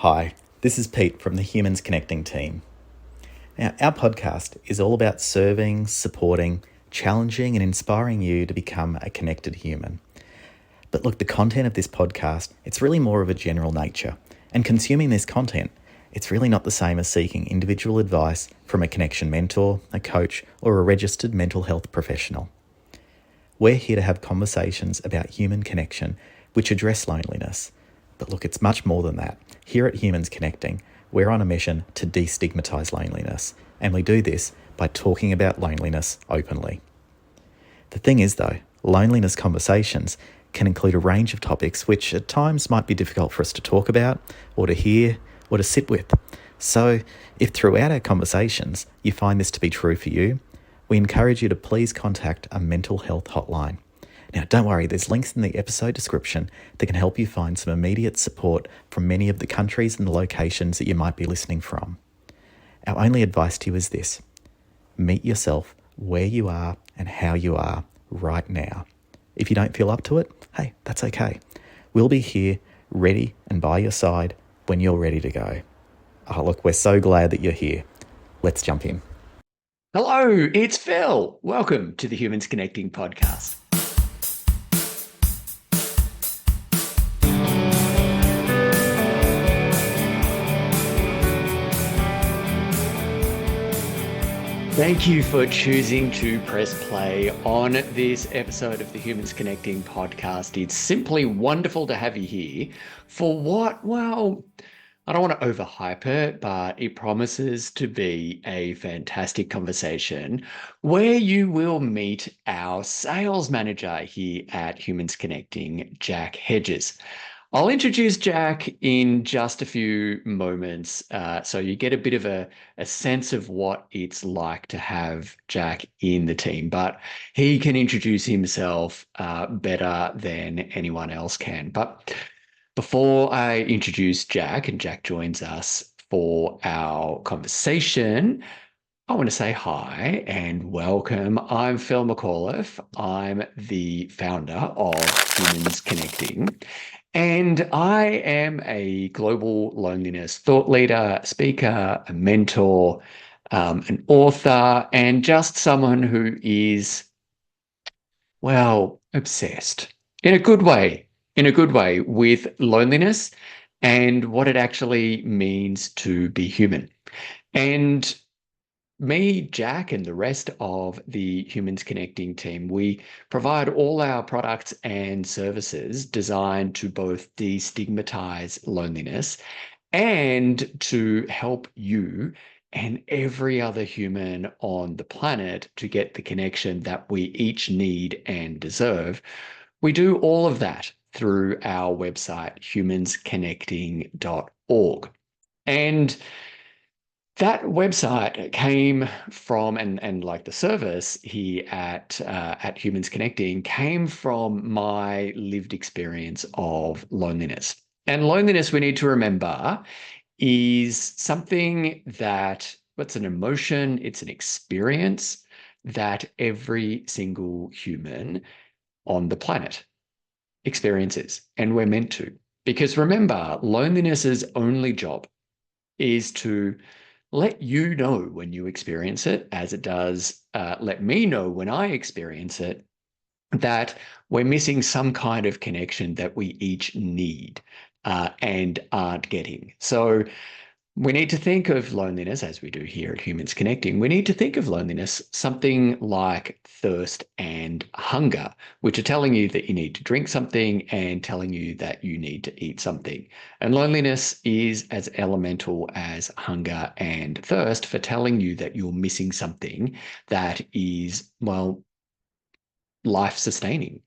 Hi, this is Pete from the Humans Connecting team. Now, our podcast is all about serving, supporting, challenging, and inspiring you to become a connected human. But look, the content of this podcast, it's really more of a general nature. And consuming this content, it's really not the same as seeking individual advice from a connection mentor, a coach, or a registered mental health professional. We're here to have conversations about human connection which address loneliness. But look, it's much more than that. Here at Humans Connecting, we're on a mission to destigmatise loneliness, and we do this by talking about loneliness openly. The thing is though, loneliness conversations can include a range of topics which at times might be difficult for us to talk about, or to hear, or to sit with. So if throughout our conversations you find this to be true for you, we encourage you to please contact a mental health hotline. Now, don't worry, there's links in the episode description that can help you find some immediate support from many of the countries and the locations that you might be listening from. Our only advice to you is this: meet yourself where you are and how you are right now. If you don't feel up to it, hey, that's okay. We'll be here, ready and by your side when you're ready to go. Oh, look, we're so glad that you're here. Let's jump in. Hello, it's Phil. Welcome to the Humans Connecting podcast. Thank you for choosing to press play on this episode of the Humans Connecting podcast. It's simply wonderful to have you here for what, well, I don't want to overhype it, but it promises to be a fantastic conversation where you will meet our sales manager here at Humans Connecting, Jack Hedges. I'll introduce Jack in just a few moments, so you get a bit of a sense of what it's like to have Jack in the team. But he can introduce himself better than anyone else can. But before I introduce Jack, and Jack joins us for our conversation, I want to say hi and welcome. I'm Phil McAuliffe. I'm the founder of Humans Connecting. And I am a global loneliness thought leader, speaker, a mentor, an author, and just someone who is, well, obsessed in a good way with loneliness and what it actually means to be human. And me, Jack, and the rest of the Humans Connecting team, we provide all our products and services designed to both destigmatize loneliness and to help you and every other human on the planet to get the connection that we each need and deserve. We do all of that through our website, humansconnecting.org. And that website came from, and like the service here at Humans Connecting, came from my lived experience of loneliness. And loneliness, we need to remember, is something that, what's an emotion? It's an experience that every single human on the planet experiences, and we're meant to. Because remember, loneliness's only job is to let you know when you experience it, as it does let me know when I experience it, that we're missing some kind of connection that we each need and aren't getting. So we need to think of loneliness, as we do here at Humans Connecting, we need to think of loneliness something like thirst and hunger, which are telling you that you need to drink something and telling you that you need to eat something. And loneliness is as elemental as hunger and thirst for telling you that you're missing something that is, well, life-sustaining.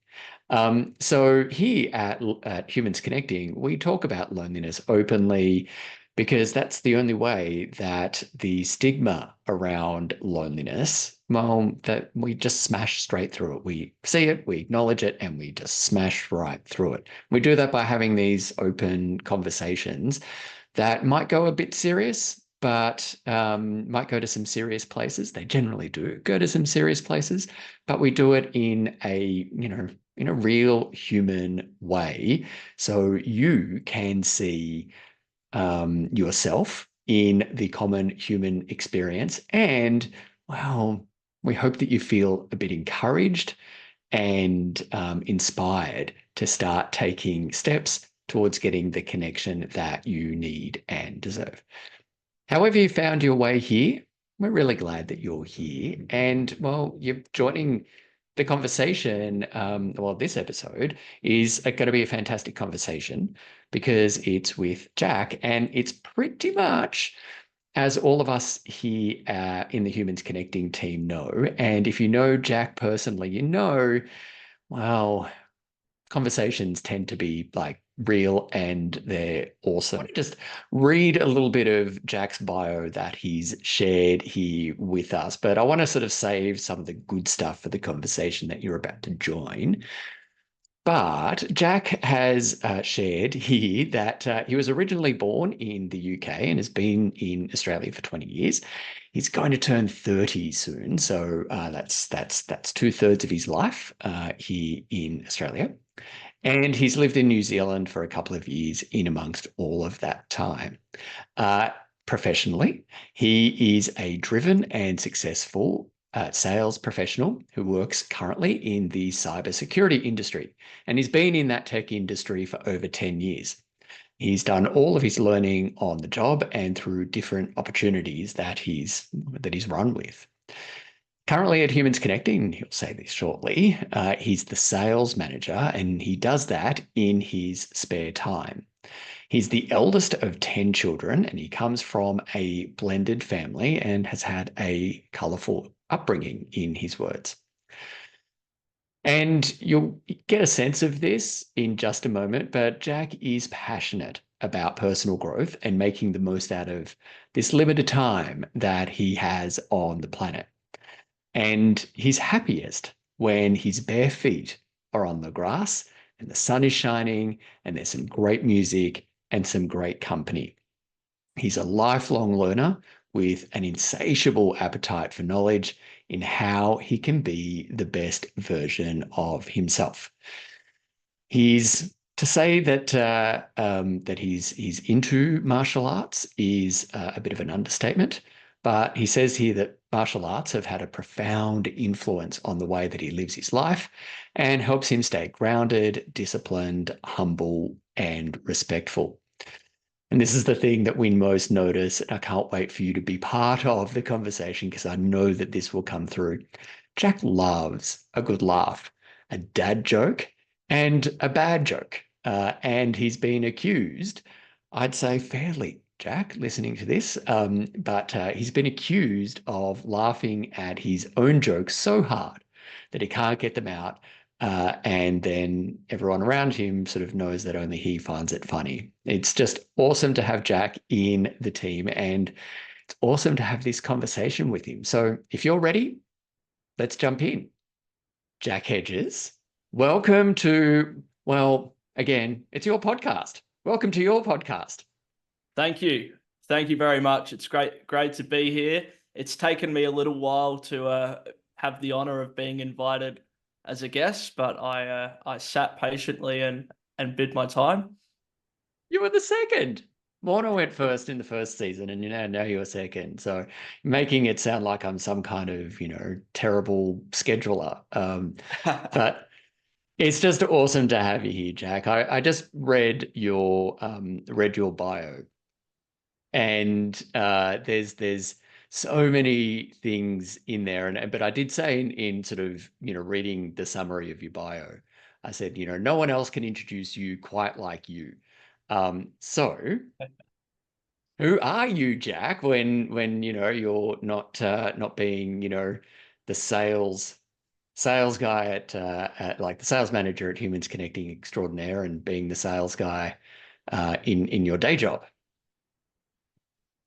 So here at Humans Connecting, we talk about loneliness openly because that's the only way that the stigma around loneliness, well, that we just smash straight through it. We see it, we acknowledge it, and we just smash right through it. We do that by having these open conversations that might go a bit serious, but might go to some serious places. They generally do go to some serious places, but we do it in a, in a real human way. So you can see yourself in the common human experience. And, well, we hope that you feel a bit encouraged and inspired to start taking steps towards getting the connection that you need and deserve. However you found your way here, we're really glad that you're here. And, well, you're joining the conversation. Well, this episode is going to be a fantastic conversation because it's with Jack, and it's pretty much as all of us here in the Humans Connecting team know. And if you know Jack personally, you know, well, conversations tend to be like real and they're awesome. I want to just read a little bit of Jack's bio that he's shared here with us, but I want to sort of save some of the good stuff for the conversation that you're about to join. But Jack has shared here that he was originally born in the UK and has been in Australia for 20 years. He's going to turn 30 soon, so that's 2/3 of his life here in Australia. And he's lived in New Zealand for a couple of years in amongst all of that time. Uh, Professionally, he is a driven and successful sales professional who works currently in the cybersecurity industry. And he's been in that tech industry for over 10 years. He's done all of his learning on the job and through different opportunities that he's run with. Currently at Humans Connecting, he'll say this shortly, he's the sales manager and he does that in his spare time. He's the eldest of 10 children and he comes from a blended family and has had a colourful upbringing, in his words. And you'll get a sense of this in just a moment, but Jack is passionate about personal growth and making the most out of this limited time that he has on the planet. And he's happiest when his bare feet are on the grass and the sun is shining and there's some great music and some great company. He's a lifelong learner with an insatiable appetite for knowledge in how he can be the best version of himself. He's to say that that he's into martial arts is a bit of an understatement, but he says here that martial arts have had a profound influence on the way that he lives his life and helps him stay grounded, disciplined, humble, and respectful. And this is the thing that we most notice. I can't wait for you to be part of the conversation because I know that this will come through. Jack loves a good laugh, a dad joke, and a bad joke. And he's been accused, I'd say fairly, Jack, listening to this, but he's been accused of laughing at his own jokes so hard that he can't get them out. And then everyone around him sort of knows that only he finds it funny. It's just awesome to have Jack in the team, and it's awesome to have this conversation with him. So if you're ready, let's jump in. Jack Hedges, welcome to, well, again, it's your podcast. Welcome to your podcast. Thank you. Thank you very much. It's great to be here. It's taken me a little while to have the honor of being invited as a guest, but I sat patiently and bid my time. You were the second. Lorna went first in the first season, and now you're second. So making it sound like I'm some kind of terrible scheduler. But it's just awesome to have you here, Jack. I just read your bio, and there's so many things in there, but I did say in sort of reading the summary of your bio, I said no one else can introduce you quite like you. So who are you, Jack, when you're not being the sales guy at like the sales manager at Humans Connecting Extraordinaire and being the sales guy in your day job?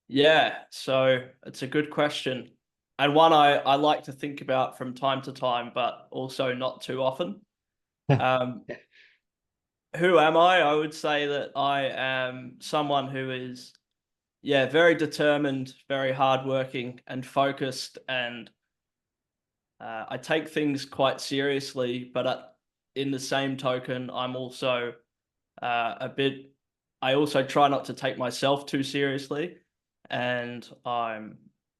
Yeah, so it's a good question. And one I like to think about from time to time, but also not too often. Who am I? I would say that I am someone who is, very determined, very hardworking and focused, and I take things quite seriously. But in the same token, I'm also a bit I also try not to take myself too seriously, and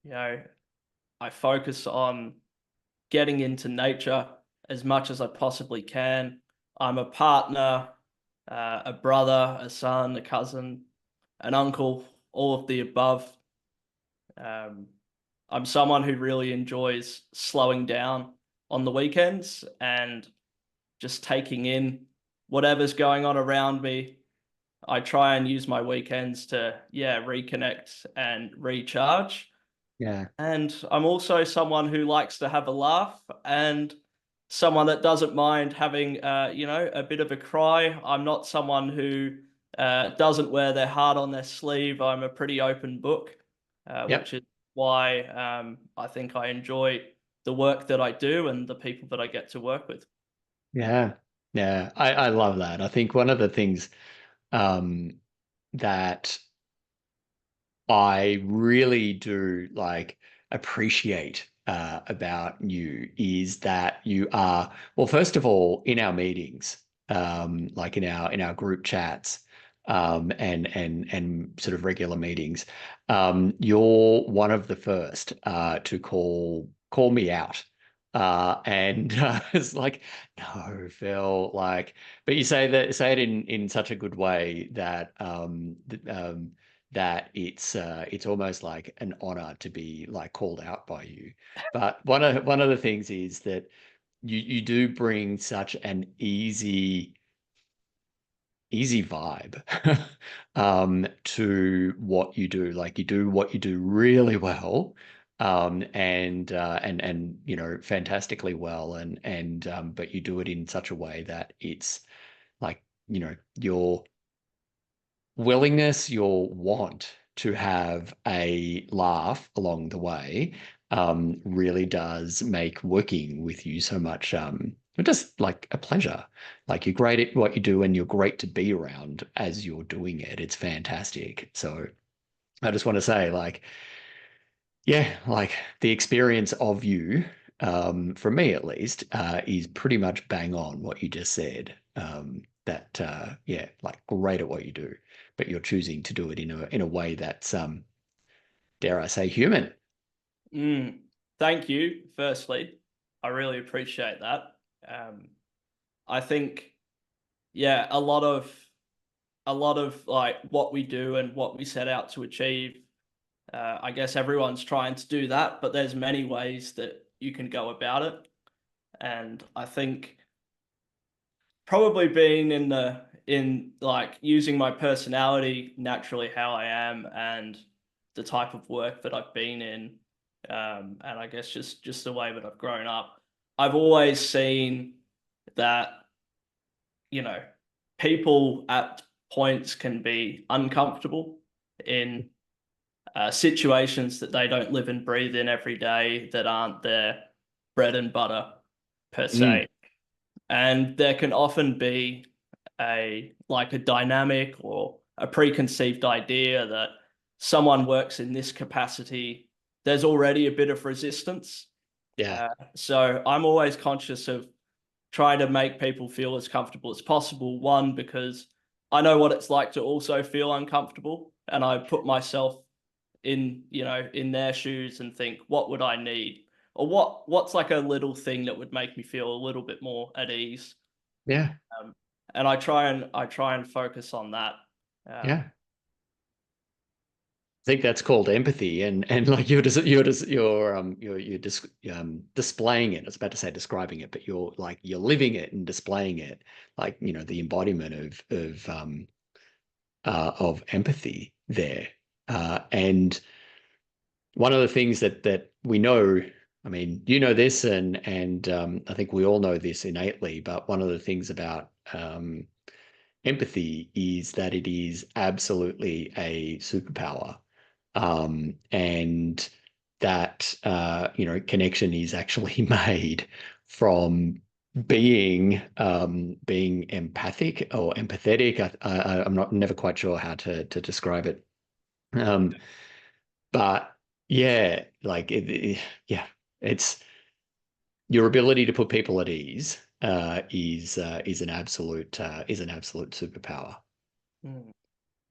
you know, I focus on getting into nature as much as I possibly can. I'm a partner, a brother, a son, a cousin, an uncle, all of the above. Um, I'm someone who really enjoys slowing down on the weekends and just taking in whatever's going on around me. I try and use my weekends to, yeah, reconnect and recharge. Yeah. And I'm also someone who likes to have a laugh and someone that doesn't mind having, a bit of a cry. I'm not someone who doesn't wear their heart on their sleeve. I'm a pretty open book, which Yep. is why I think I enjoy the work that I do and the people that I get to work with. Yeah. Yeah. I love that. I think one of the things um, that I really do like appreciate about you is that you are, well, first of all, in our meetings, like in our group chats, and sort of regular meetings, you're one of the first to call me out. And it's like, no, Phil, like, but you say it in such a good way that that it's almost like an honor to be like called out by you. But one of the things is that you do bring such an easy vibe to what you do. Like you do what you do really well, and you know fantastically well, and but you do it in such a way that it's like you know your willingness, your want to have a laugh along the way really does make working with you so much just like a pleasure. Like you're great at what you do and you're great to be around as you're doing it. It's fantastic. So I just want to say, like, yeah, like the experience of you, from me at least, is pretty much bang on what you just said. That yeah, like great at what you do, but you're choosing to do it in a way that's dare I say, human. Mm, thank you, firstly. I really appreciate that. Um, I think, yeah, a lot of like what we do and what we set out to achieve. I guess everyone's trying to do that, but there's many ways that you can go about it. And I think probably being in like using my personality naturally how I am and the type of work that I've been in, and I guess just the way that I've grown up, I've always seen that you know people at points can be uncomfortable in situations that they don't live and breathe in every day, that aren't their bread and butter per Mm, se. And there can often be a dynamic or a preconceived idea that someone works in this capacity. There's already a bit of resistance. yeah, So I'm always conscious of trying to make people feel as comfortable as possible. One, because I know what it's like to also feel uncomfortable, and I put myself in their shoes and think, what would I need? Or what's like a little thing that would make me feel a little bit more at ease? yeah, Um, and I try and focus on that. Um, yeah. I think that's called empathy, and like you're just displaying it. I was about to say describing it, but you're living it and displaying it, like you know the embodiment of empathy there. And one of the things that we know, I mean, you know this, and I think we all know this innately, but one of the things about empathy is that it is absolutely a superpower, and that you know connection is actually made from being empathic or empathetic. I'm not never quite sure how to describe it. Um, but yeah, like yeah, it's your ability to put people at ease is an absolute superpower. mm.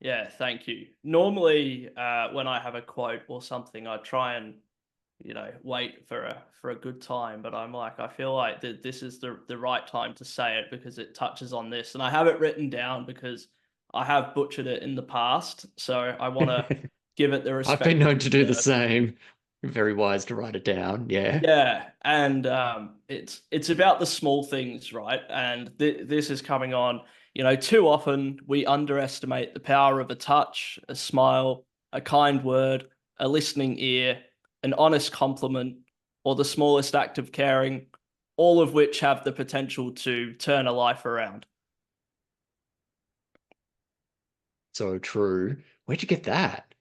Yeah, thank you. Normally, when I have a quote or something, I try and wait for a good time. But I'm like, I feel like this is the right time to say it because it touches on this, and I have it written down because I have butchered it in the past. So I want to give it the I've been respect it known to do the deserves. same. Very wise to write it down. Yeah. Yeah, and it's about the small things, right? And this is coming on. Too often we underestimate the power of a touch, a smile, a kind word, a listening ear, an honest compliment, or the smallest act of caring, all of which have the potential to turn a life around. So true. Where'd you get that?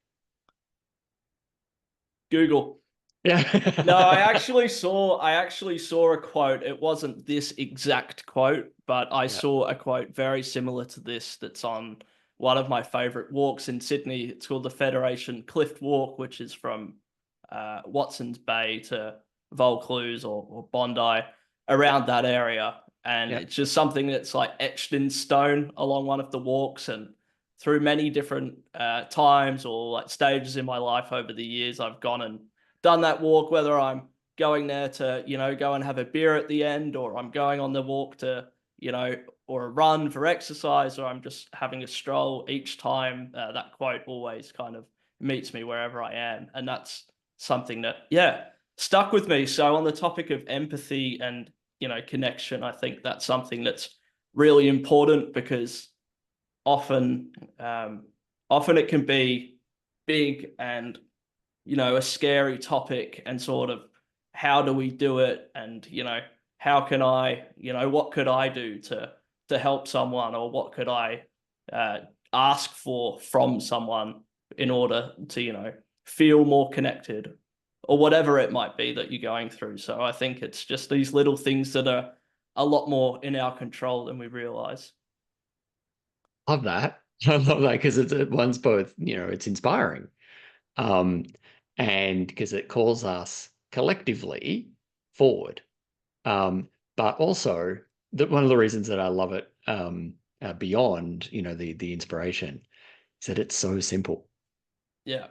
Google. No, Yeah. I actually saw a quote. It wasn't this exact quote, but I Yeah. saw a quote very similar to this that's on one of my favorite walks in Sydney. It's called the Federation Cliff Walk, which is from Watson's Bay to Vaucluse or Bondi, around that area. And Yeah. it's just something that's like etched in stone along one of the walks. And through many different times or like stages in my life over the years, I've gone and done that walk, whether I'm going there to, go and have a beer at the end, or I'm going on the walk to, or a run for exercise, or I'm just having a stroll. Each time that quote always kind of meets me wherever I am. And that's something that, yeah, stuck with me. So on the topic of empathy and, connection, I think that's something that's really important because often, often it can be big and a scary topic and sort of how do we do it and how can I what could I do to help someone or what could I uh, ask for from someone in order to feel more connected or whatever it might be that you're going through. So I think it's just these little things that are a lot more in our control than we realize. Love that. I love that because one's both, it's inspiring. Um, and because it calls us collectively forward. But also one of the reasons that I love it beyond, the inspiration is that it's so simple, Yeah.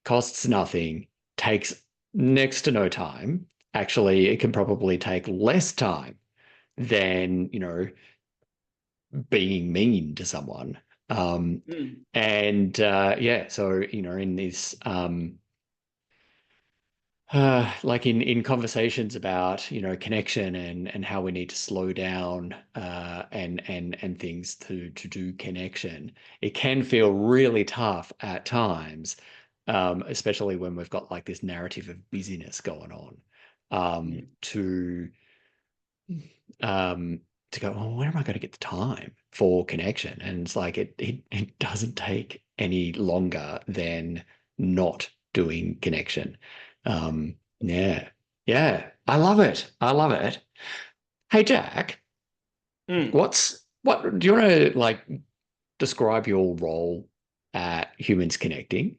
costs nothing, takes next to no time. Actually, it can probably take less time than, being mean to someone. Mm. And yeah, so, in this like in conversations about connection and how we need to slow down and things to do connection, it can feel really tough at times, especially when we've got like this narrative of busyness going on, Mm. to um, to go, well, where am I going to get the time for connection? And it's like it doesn't take any longer than not doing connection. Yeah, yeah, I love it. I love it. Hey, Jack, Mm. what do you want to like describe your role at Humans Connecting?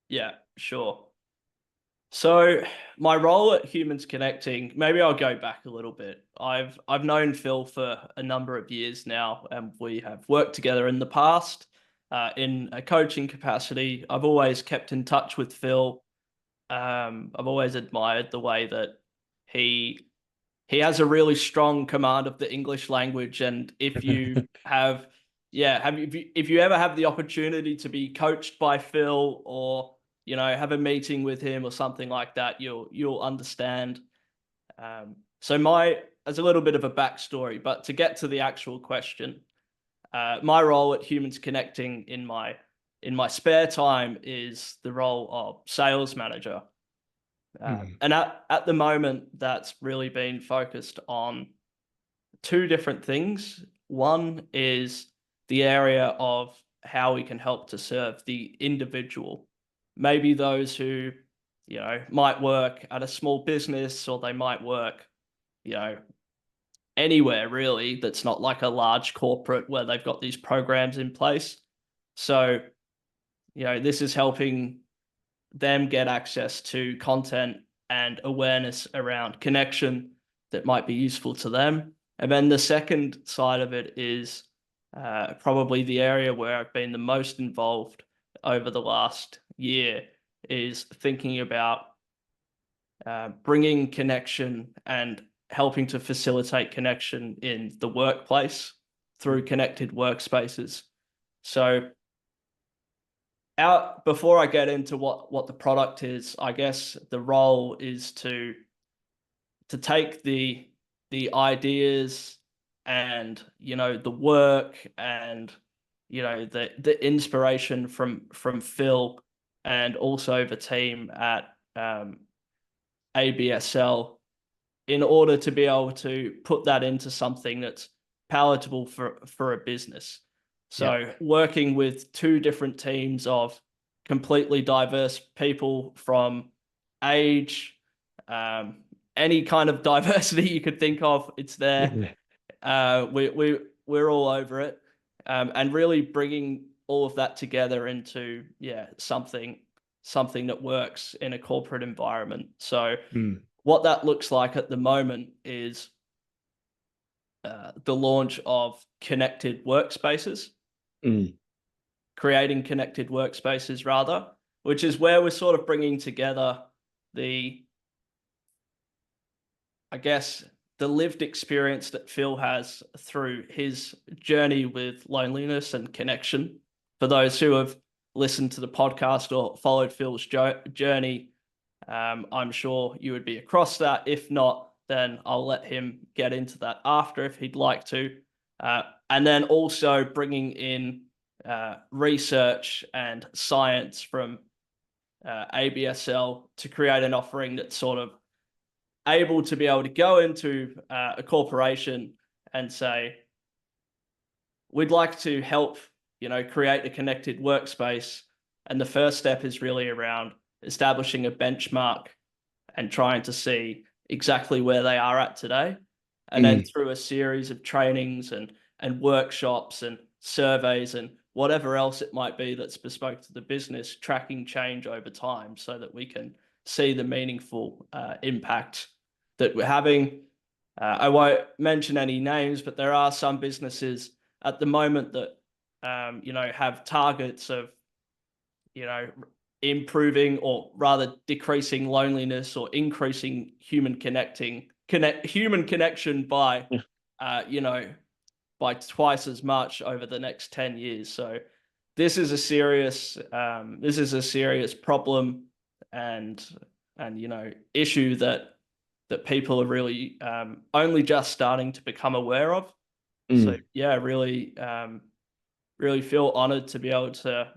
Yeah, sure. So my role at Humans Connecting, maybe I'll go back a little bit. I've known Phil for a number of years now, and we have worked together in the past in a coaching capacity. I've always kept in touch with Phil. I've always admired the way that he he has a really strong command of the English language, and if you have, yeah, if you ever have the opportunity to be coached by Phil or have a meeting with him or something like that, you'll understand. So my as a little bit of a backstory, but to get to the actual question, my role at Humans Connecting in my spare time is the role of sales manager. Hmm. And at the moment, that's really been focused on two different things. One is the area of how we can help to serve the individual, maybe those who, might work at a small business or they might work, you know, anywhere really that's not like a large corporate where they've got these programs in place. So, this is helping them get access to content and awareness around connection that might be useful to them. And then the second side of it is probably the area where I've been the most involved over the last year is thinking about bringing connection and helping to facilitate connection in the workplace through connected workspaces. So before I get into what the product is, I guess the role is to take the ideas and the work and the inspiration from Phil and also the team at ABSL in order to be able to put that into something that's palatable for a business. So working with two different teams of completely diverse people from age, any kind of diversity you could think of, it's there. We're all over it, and really bringing all of that together into something that works in a corporate environment. So what that looks like at the moment is the launch of connected workspaces, creating connected workspaces rather, which is where we're sort of bringing together the lived experience that Phil has through his journey with loneliness and connection. For those who have listened to the podcast or followed Phil's journey, I'm sure you would be across that. If not, then I'll let him get into that after if he'd like to. And then also bringing in research and science from ABSL to create an offering that's sort of able to be able to go into a corporation and say, we'd like to help, create a connected workspace. And the first step is really around establishing a benchmark and trying to see exactly where they are at today. And then through a series of trainings and workshops and surveys and whatever else it might be that's bespoke to the business, tracking change over time so that we can see the meaningful impact that we're having. I won't mention any names, but there are some businesses at the moment that have targets of improving or rather decreasing loneliness or increasing human connection by by twice as much over the next 10 years. So this is a serious problem and issue that people are really only just starting to become aware of. So really feel honored to be able to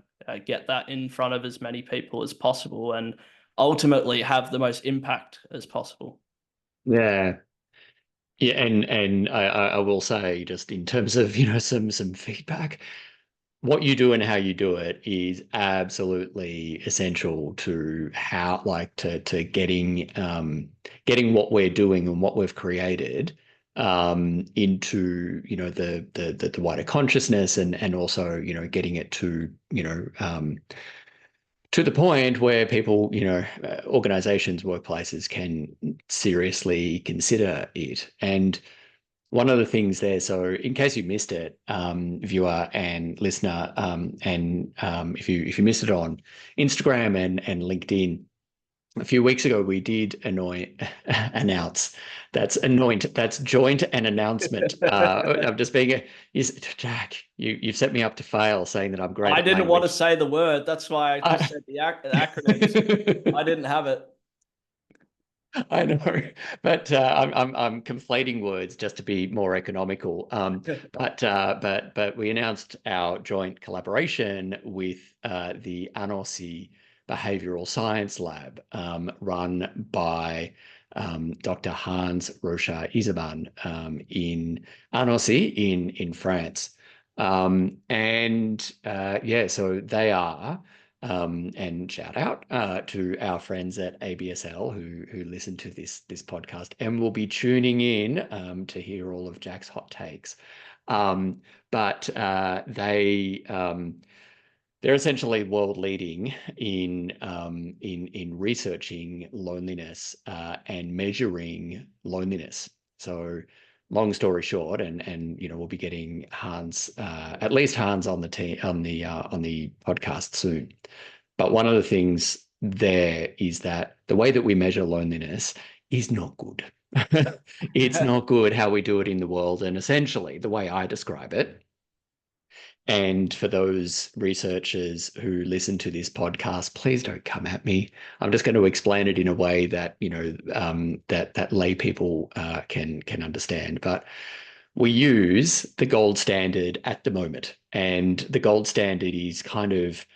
get that in front of as many people as possible and ultimately have the most impact as possible. Yeah, and I will say, just in terms of some feedback, what you do and how you do it is absolutely essential to how to getting what we're doing and what we've created into the wider consciousness and also getting it to the point where people, organizations, workplaces can seriously consider it. And one of the things there, so in case you missed it, viewer and listener, if you missed it on Instagram and LinkedIn, a few weeks ago we did announce that's joint an announcement. I'm just being Jack, you've set me up to fail saying that I'm great. I didn't want to say the word. That's why I just said the acronyms. I didn't have it. I know, but I'm conflating words just to be more economical. But we announced our joint collaboration with the Annecy Behavioral Science Lab, run by Dr. Hans Rocha Isaban in Annecy in France. So they are. And shout out to our friends at ABSL who listen to this podcast and will be tuning in to hear all of Jack's hot takes. They're essentially world leading in researching loneliness and measuring loneliness. So long story short, and we'll be getting Hans, at least Hans on the team on the podcast soon. But one of the things there is that the way that we measure loneliness is not good. It's not good how we do it in the world. And essentially, the way I describe it, and for those researchers who listen to this podcast, please don't come at me. I'm just going to explain it in a way that that lay people can understand. But we use the gold standard at the moment, and the gold standard is kind of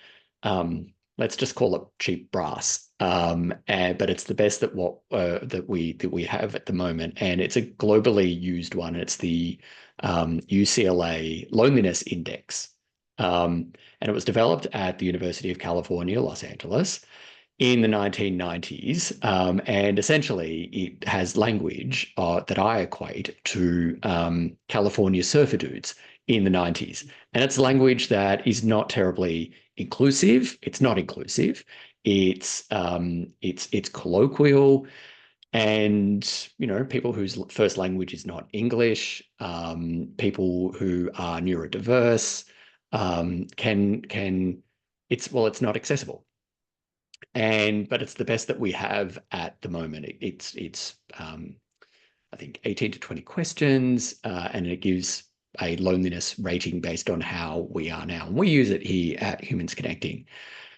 let's just call it cheap brass. But it's the best that we have at the moment, and it's a globally used one. It's the UCLA Loneliness Index, and it was developed at the University of California, Los Angeles, in the 1990s, and essentially it has language that I equate to California surfer dudes in the 90s, and it's language that is not terribly inclusive. It's not inclusive. It's colloquial, and people whose first language is not English, people who are neurodiverse, can it's not accessible. But it's the best that we have at the moment. It's I think 18 to 20 questions, and it gives a loneliness rating based on how we are now. And we use it here at Humans Connecting.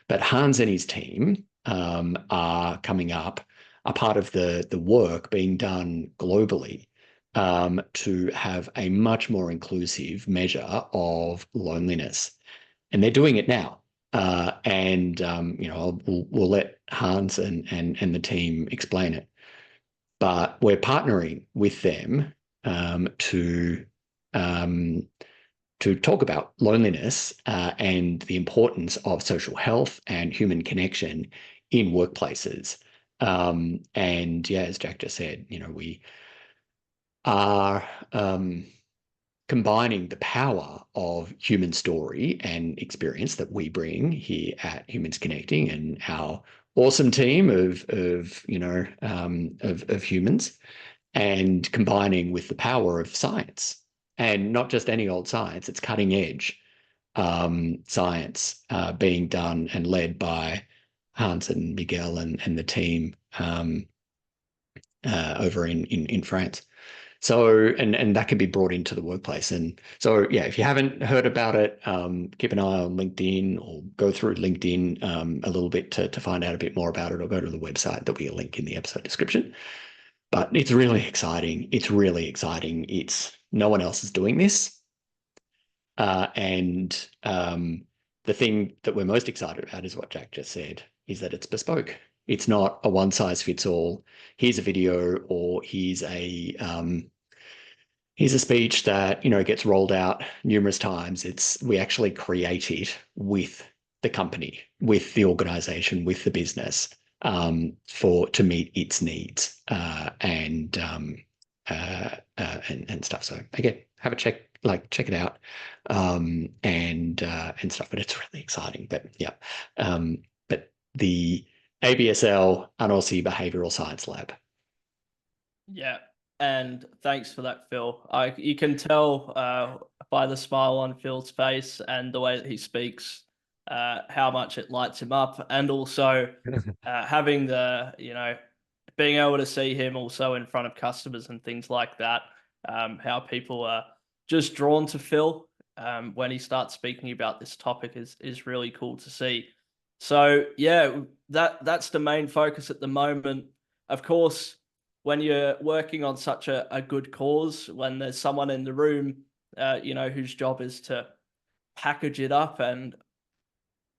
But Hans and his team are coming up, a part of the work being done globally to have a much more inclusive measure of loneliness. And they're doing it now. We'll let Hans and the team explain it. But we're partnering with them to talk about loneliness and the importance of social health and human connection in workplaces. And yeah, as Jack just said, we are combining the power of human story and experience that we bring here at Humans Connecting and our awesome team of humans, and combining with the power of science, and not just any old science. It's cutting edge science being done and led by Hans and Miguel and the team over in France. So, and that can be brought into the workplace. And so, yeah, if you haven't heard about it, keep an eye on LinkedIn, or go through LinkedIn a little bit to find out a bit more about it, or go to the website. There'll be a link in the episode description. But it's really exciting. It's really exciting. No one else is doing this. And the thing that we're most excited about is what Jack just said, is that it's bespoke. It's not a one size fits all. Here's a video, or here's a speech that gets rolled out numerous times. We actually create it with the company, with the organization, with the business, to meet its needs and stuff. So again, have a check it out and stuff. But it's really exciting. But yeah, but the ABSL, Annecy Behavioral Science Lab. Yeah. And thanks for that, Phil. You can tell by the smile on Phil's face and the way that he speaks how much it lights him up, and also having being able to see him also in front of customers and things like that, how people are just drawn to Phil when he starts speaking about this topic is really cool to see. So yeah, that's the main focus at the moment. Of course, when you're working on such a good cause, when there's someone in the room, whose job is to package it up and,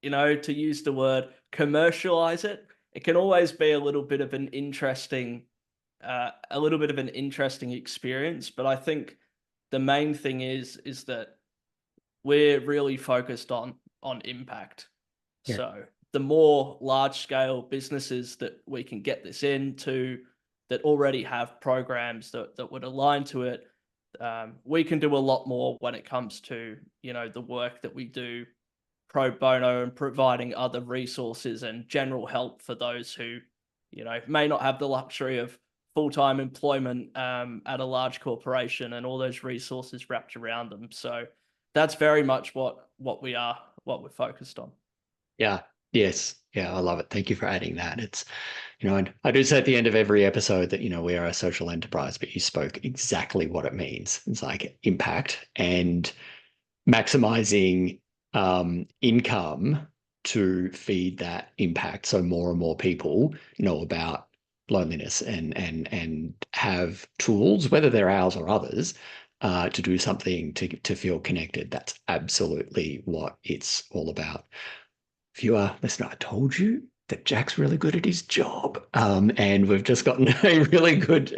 to use the word commercialize it, it can always be a little bit of an interesting experience. But I think the main thing is that we're really focused on impact. Yeah. So the more large scale businesses that we can get this into, that already have programs that would align to it, we can do a lot more when it comes to, the work that we do pro bono and providing other resources and general help for those who, may not have the luxury of full-time employment at a large corporation and all those resources wrapped around them. So that's very much what we're focused on. Yeah. Yes. Yeah, I love it. Thank you for adding that. It's, I do say at the end of every episode that, we are a social enterprise, but you spoke exactly what it means. It's like impact and maximizing income to feed that impact, so more and more people know about loneliness and have tools, whether they're ours or others, to do something to feel connected. That's absolutely what it's all about. Viewer, listener, I told you that Jack's really good at his job, and we've just gotten a really good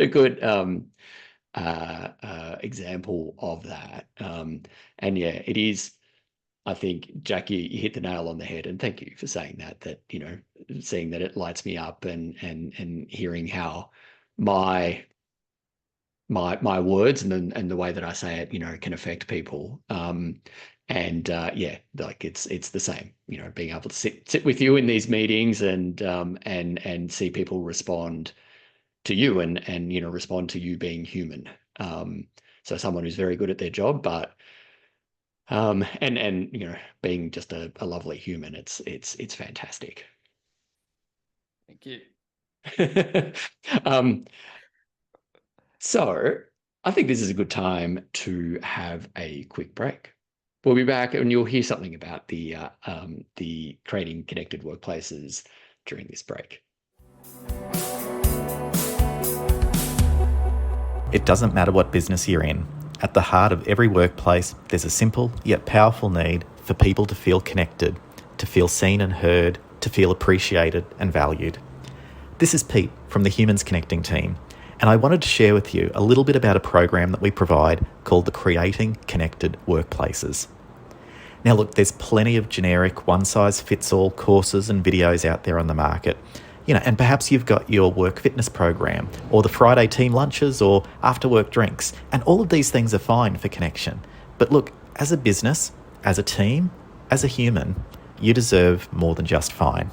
example of that. And yeah, it is. I think, Jack, you hit the nail on the head, and thank you for saying that. That seeing that it lights me up, and hearing how my words and the way that I say it, can affect people. Yeah, like it's the same. Being able to sit with you in these meetings and see people respond to you and respond to you being human. So someone who's very good at their job, but and being just a lovely human. It's fantastic. Thank you. So I think this is a good time to have a quick break. We'll be back and you'll hear something about the creating connected workplaces during this break. It doesn't matter what business you're in. At the heart of every workplace, there's a simple yet powerful need for people to feel connected, to feel seen and heard, to feel appreciated and valued. This is Pete from the Humans Connecting team, and I wanted to share with you a little bit about a program that we provide called the Creating Connected Workplaces. Now look, there's plenty of generic one-size-fits-all courses and videos out there on the market. And perhaps you've got your work fitness program or the Friday team lunches or after work drinks, and all of these things are fine for connection. But look, as a business, as a team, as a human, you deserve more than just fine.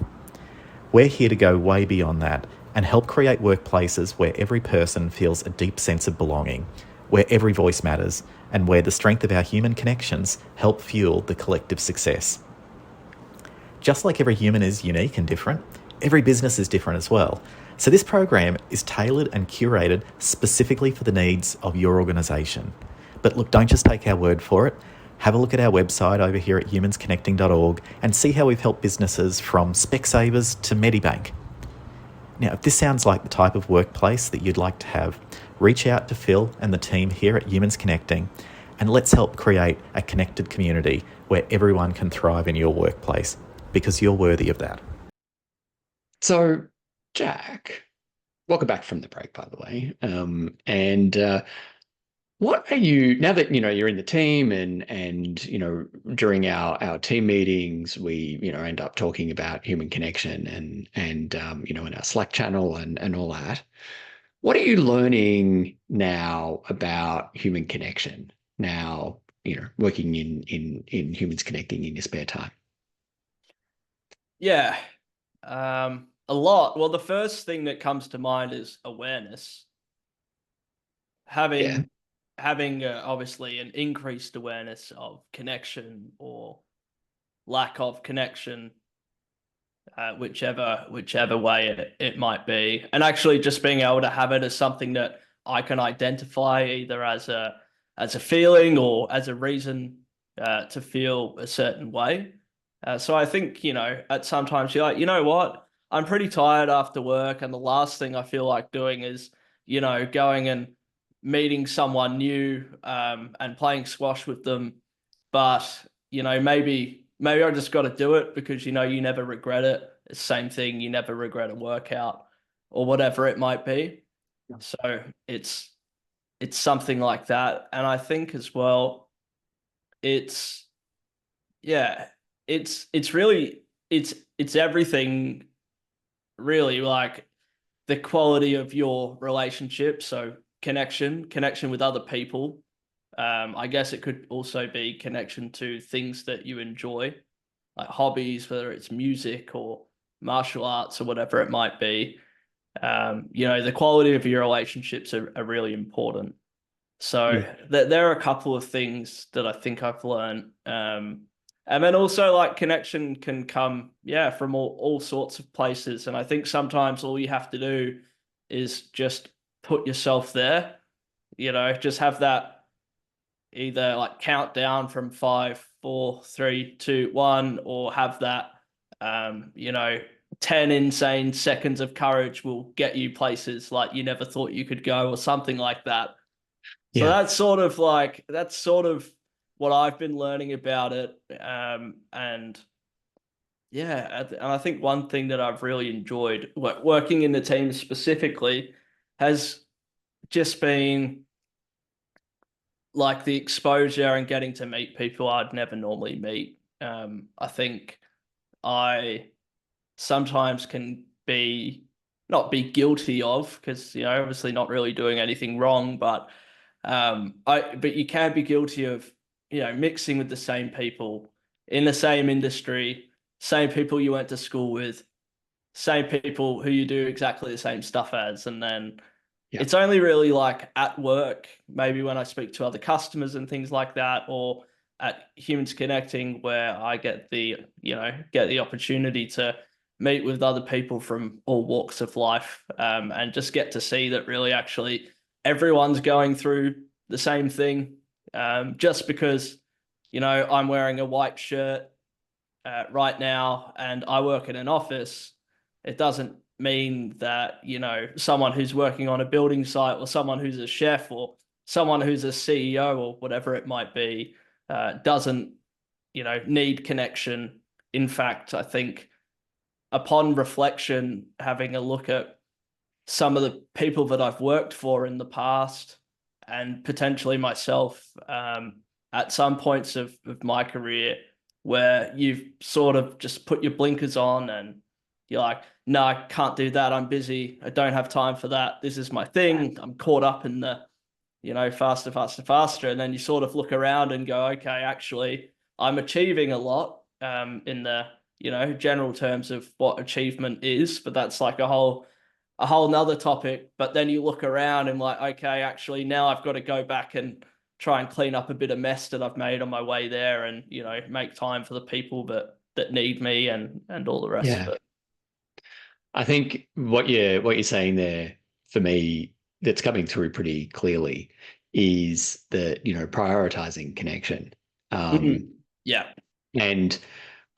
We're here to go way beyond that and help create workplaces where every person feels a deep sense of belonging, where every voice matters, and where the strength of our human connections help fuel the collective success. Just like every human is unique and different, every business is different as well. So this program is tailored and curated specifically for the needs of your organisation. But look, don't just take our word for it. Have a look at our website over here at humansconnecting.org and see how we've helped businesses from Specsavers to Medibank. Now, if this sounds like the type of workplace that you'd like to have, reach out to Phil and the team here at Humans Connecting, and let's help create a connected community where everyone can thrive in your workplace, because you're worthy of that. So, Jack, welcome back from the break, by the way. What are you, now that you're in the team and during our team meetings we end up talking about human connection and in our Slack channel and all that. What are you learning now about human connection now, working in Humans Connecting in your spare time? Yeah, a lot. Well, the first thing that comes to mind is awareness. Having obviously an increased awareness of connection or lack of connection, whichever way it might be, and actually just being able to have it as something that I can identify either as a feeling or as a reason to feel a certain way. So I think at sometimes you're like, you know what, I'm pretty tired after work, and the last thing I feel like doing is going and meeting someone new and playing squash with them. But maybe I just got to do it because you never regret it. It's the same thing, you never regret a workout or whatever it might be. Yeah. So it's something like that. And I think as well, it's really it's everything really, like the quality of your relationship. So connection with other people. I guess it could also be connection to things that you enjoy, like hobbies, whether it's music or martial arts or whatever it might be. The quality of your relationships are really important. So Yeah. there are a couple of things that I think I've learned. And then also like connection can come, from all sorts of places. And I think sometimes all you have to do is just put yourself there, just have that either like count down from 5, 4, 3, 2, 1, or have that, um, you know, 10 insane seconds of courage will get you places like you never thought you could go or something like that. So Yeah. that's sort of what I've been learning about it. And yeah, and I think one thing that I've really enjoyed working in the team specifically has just been like the exposure and getting to meet people I'd never normally meet. I think I sometimes can be not be guilty of because obviously not really doing anything wrong, but but you can be guilty of mixing with the same people in the same industry, same people you went to school with, same people who you do exactly the same stuff as, and then Yeah. it's only really like at work, maybe when I speak to other customers and things like that, or at Humans Connecting, where I get the opportunity to meet with other people from all walks of life, and just get to see that really actually everyone's going through the same thing. Just because, I'm wearing a white shirt right now and I work in an office, it doesn't mean that, someone who's working on a building site or someone who's a chef or someone who's a CEO or whatever it might be, doesn't, need connection. In fact, I think upon reflection, having a look at some of the people that I've worked for in the past and potentially myself, at some points of my career where you've sort of just put your blinkers on and you're like, no, I can't do that. I'm busy. I don't have time for that. This is my thing. I'm caught up in the, faster, faster, faster. And then you sort of look around and go, okay, actually, I'm achieving a lot, in the, general terms of what achievement is, but that's like a whole nother topic. But then you look around and like, okay, actually now I've got to go back and try and clean up a bit of mess that I've made on my way there, and make time for the people that need me and all the rest of Yeah. it. I think what you're saying there for me that's coming through pretty clearly is that, prioritizing connection. Um, Mhm. Yeah. and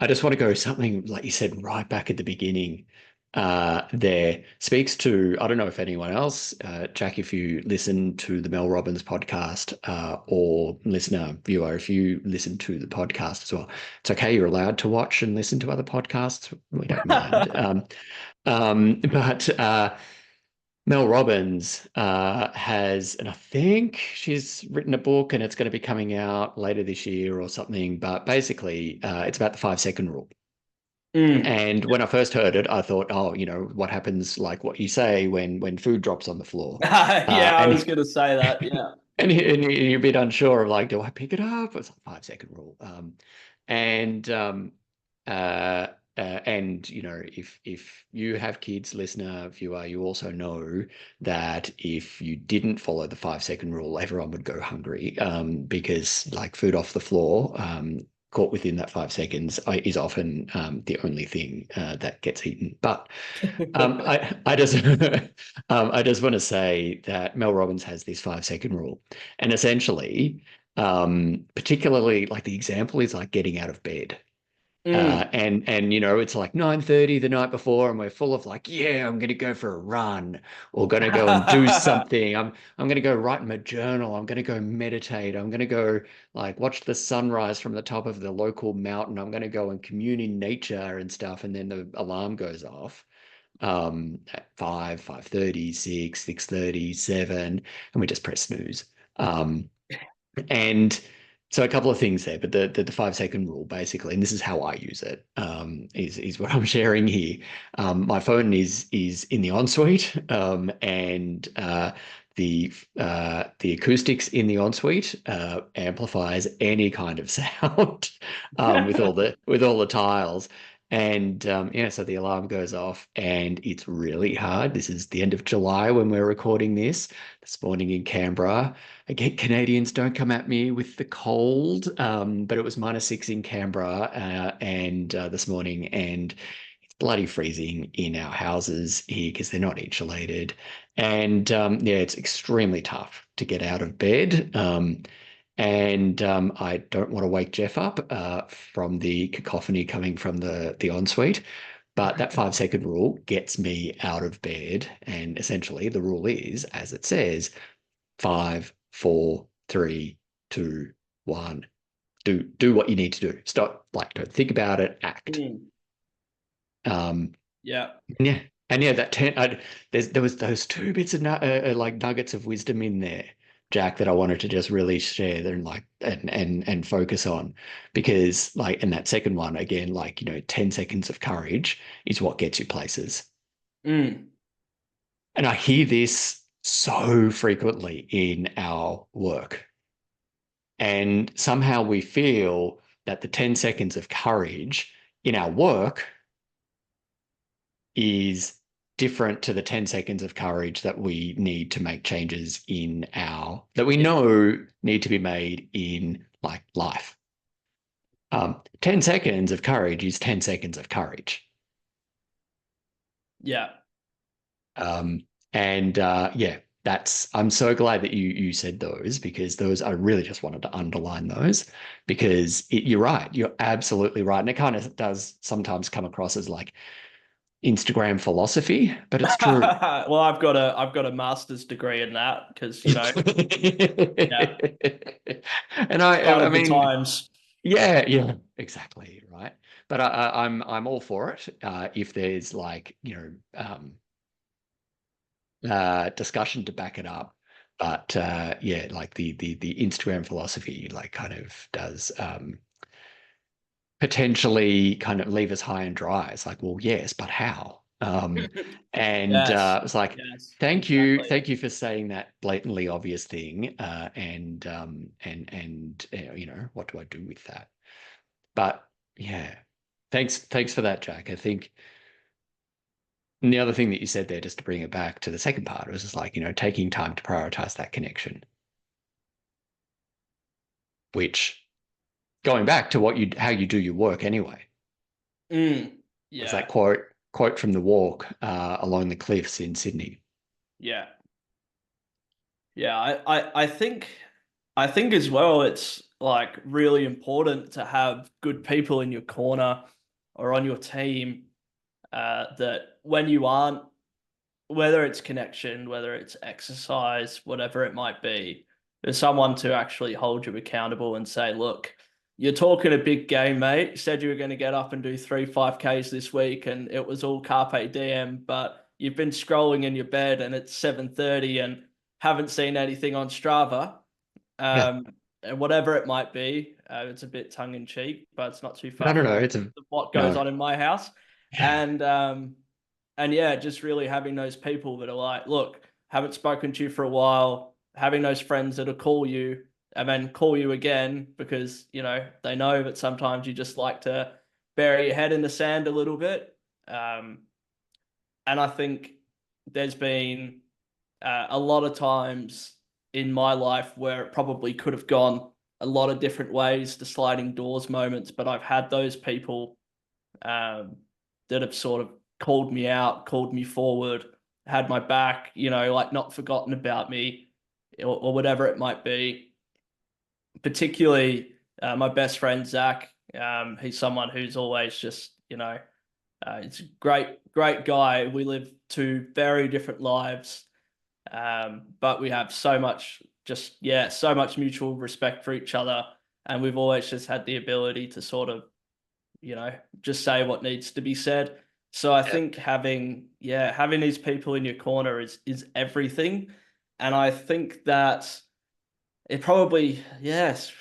I just want to go something like you said right back at the beginning. There speaks to, I don't know if anyone else, Jack, if you listen to the Mel Robbins podcast, or listener, viewer, if you listen to the podcast as well, it's okay. You're allowed to watch and listen to other podcasts. We don't mind. But Mel Robbins has, and I think she's written a book and it's going to be coming out later this year or something. But basically, it's about the 5 second rule. Mm. And when I first heard it, I thought, oh, what happens, like what you say when food drops on the floor, Yeah, I was and gonna say that. Yeah. and you're a bit unsure of like, do I pick it up? It's like 5 second rule. And uh, and if you have kids, listener, viewer, you also know that if you didn't follow the 5 second rule, everyone would go hungry, because like food off the floor, caught within that 5 seconds, is often the only thing that gets eaten. But I just I just want to say that Mel Robbins has this 5 second rule, and essentially, particularly like the example is like getting out of bed. Mm. And it's like 9:30 the night before, and we're full of like, yeah, I'm gonna go for a run, or gonna go and do something. I'm gonna go write in my journal. I'm gonna go meditate. I'm gonna go like watch the sunrise from the top of the local mountain. I'm gonna go and commune in nature and stuff. And then the alarm goes off, at 5, 5:30, 6, 6:30, 7, and we just press snooze. And so a couple of things there, but the 5 second rule basically, and this is how I use it, is what I'm sharing here. My phone is in the ensuite, and the acoustics in the ensuite amplifies any kind of sound, with all the tiles. And so the alarm goes off and it's really hard. This is the end of July when we're recording this morning in Canberra. Again, Canadians, don't come at me with the cold, but it was -6 in Canberra and this morning, and it's bloody freezing in our houses here because they're not insulated. And it's extremely tough to get out of bed. And I don't want to wake Jeff up from the cacophony coming from the ensuite. But that 5 second rule gets me out of bed. And essentially, the rule is, as it says, 5, 4, 3, 2, 1. Do what you need to do. Stop, don't think about it, act. Um, Yeah. yeah. And that there was those two bits of nuggets of wisdom in there, Jack, that I wanted to just really share and and focus on, because and that second one again, 10 seconds of courage is what gets you places. Mm. And I hear this so frequently in our work. And somehow we feel that the 10 seconds of courage in our work is different to the 10 seconds of courage that we need to make changes that we know need to be made in life. 10 seconds of courage is 10 seconds of courage. Yeah. I'm so glad that you said those, because those, I really just wanted to underline those, because you're right. You're absolutely right. And it kind of does sometimes come across as Instagram philosophy, but it's true. Well, I've got a master's degree in that because yeah, And sign I of the mean, times. yeah, exactly, right. But I'm all for it if there's discussion to back it up. But the Instagram philosophy kind of does potentially kind of leave us high and dry. It's like, well, yes, but how? And Yes. it's like, Yes. thank Exactly. you for saying that blatantly obvious thing. What do I do with that? But yeah, thanks for that, Jack. I think the other thing that you said there, just to bring it back to the second part, was just taking time to prioritize that connection, which going back to how you do your work anyway. Mm. Was that Yeah. quote from the walk along the cliffs in Sydney. Yeah. Yeah. I think as well it's really important to have good people in your corner or on your team that when you aren't, whether it's connection, whether it's exercise, whatever it might be, there's someone to actually hold you accountable and say, look, you're talking a big game, mate. You said you were going to get up and do 3 5Ks this week, and it was all carpe diem, but you've been scrolling in your bed and it's 7:30 and haven't seen anything on Strava. Yeah. And whatever it might be, it's a bit tongue in cheek, but it's not too No, far no, from no. what goes No. on in my house. Yeah. And yeah, just really having those people that are like, look, haven't spoken to you for a while, having those friends that'll call you and then call you again because, they know that sometimes you just like to bury your head in the sand a little bit. And I think there's been a lot of times in my life where it probably could have gone a lot of different ways, the sliding doors moments, but I've had those people that have sort of called me out, called me forward, had my back, not forgotten about me or whatever it might be. Particularly my best friend, Zach. He's someone who's always just, it's a great guy. We live two very different lives, but we have so much mutual respect for each other. And we've always just had the ability to sort of, just say what needs to be said. So I Yeah. think having these people in your corner is everything. And I think that it probably, yes,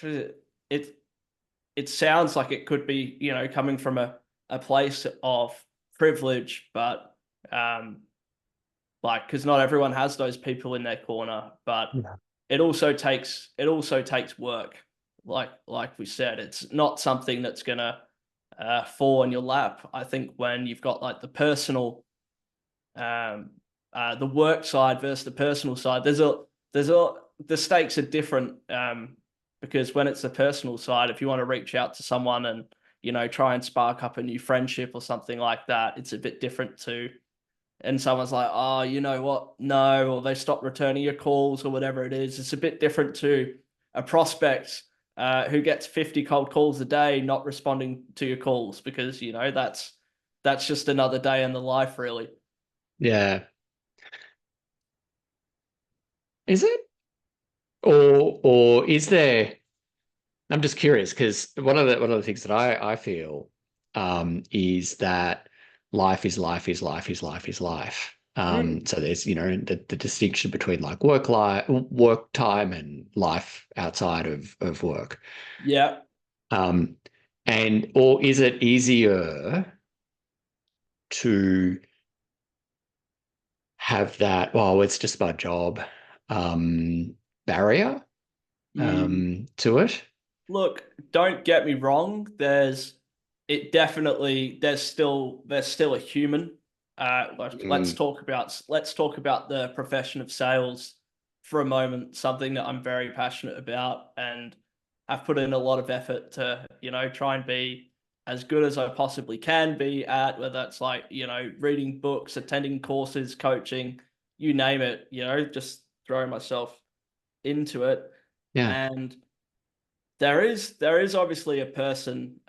it sounds like it could be, coming from a place of privilege, but because not everyone has those people in their corner, but Yeah. it also takes work. Like we said, it's not something that's gonna fall in your lap. I think when you've got like the personal, the work side versus the personal side, the stakes are different, because when it's the personal side, if you want to reach out to someone and, you know, try and spark up a new friendship or something like that, it's a bit different to, and someone's like, oh, you know what? No, or they stop returning your calls or whatever it is. It's a bit different to a prospect who gets 50 cold calls a day, not responding to your calls, because, you know, that's just another day in the life, really. Yeah. Is it? Or is there? I'm just curious because one of the things that I feel is that life is life is life is life is life. Mm. So there's, the distinction between like work time and life outside of work. Yeah. Um, or is it easier to have that, well, it's just my job, barrier Mm. to it? Look, don't get me wrong. There's still a human. Let's Mm, talk about the profession of sales for a moment. Something that I'm very passionate about, and I've put in a lot of effort to, you know, try and be as good as I possibly can be at, whether that's like, you know, reading books, attending courses, coaching, you name it, you know, just throwing myself into it. yeah. And there is obviously a person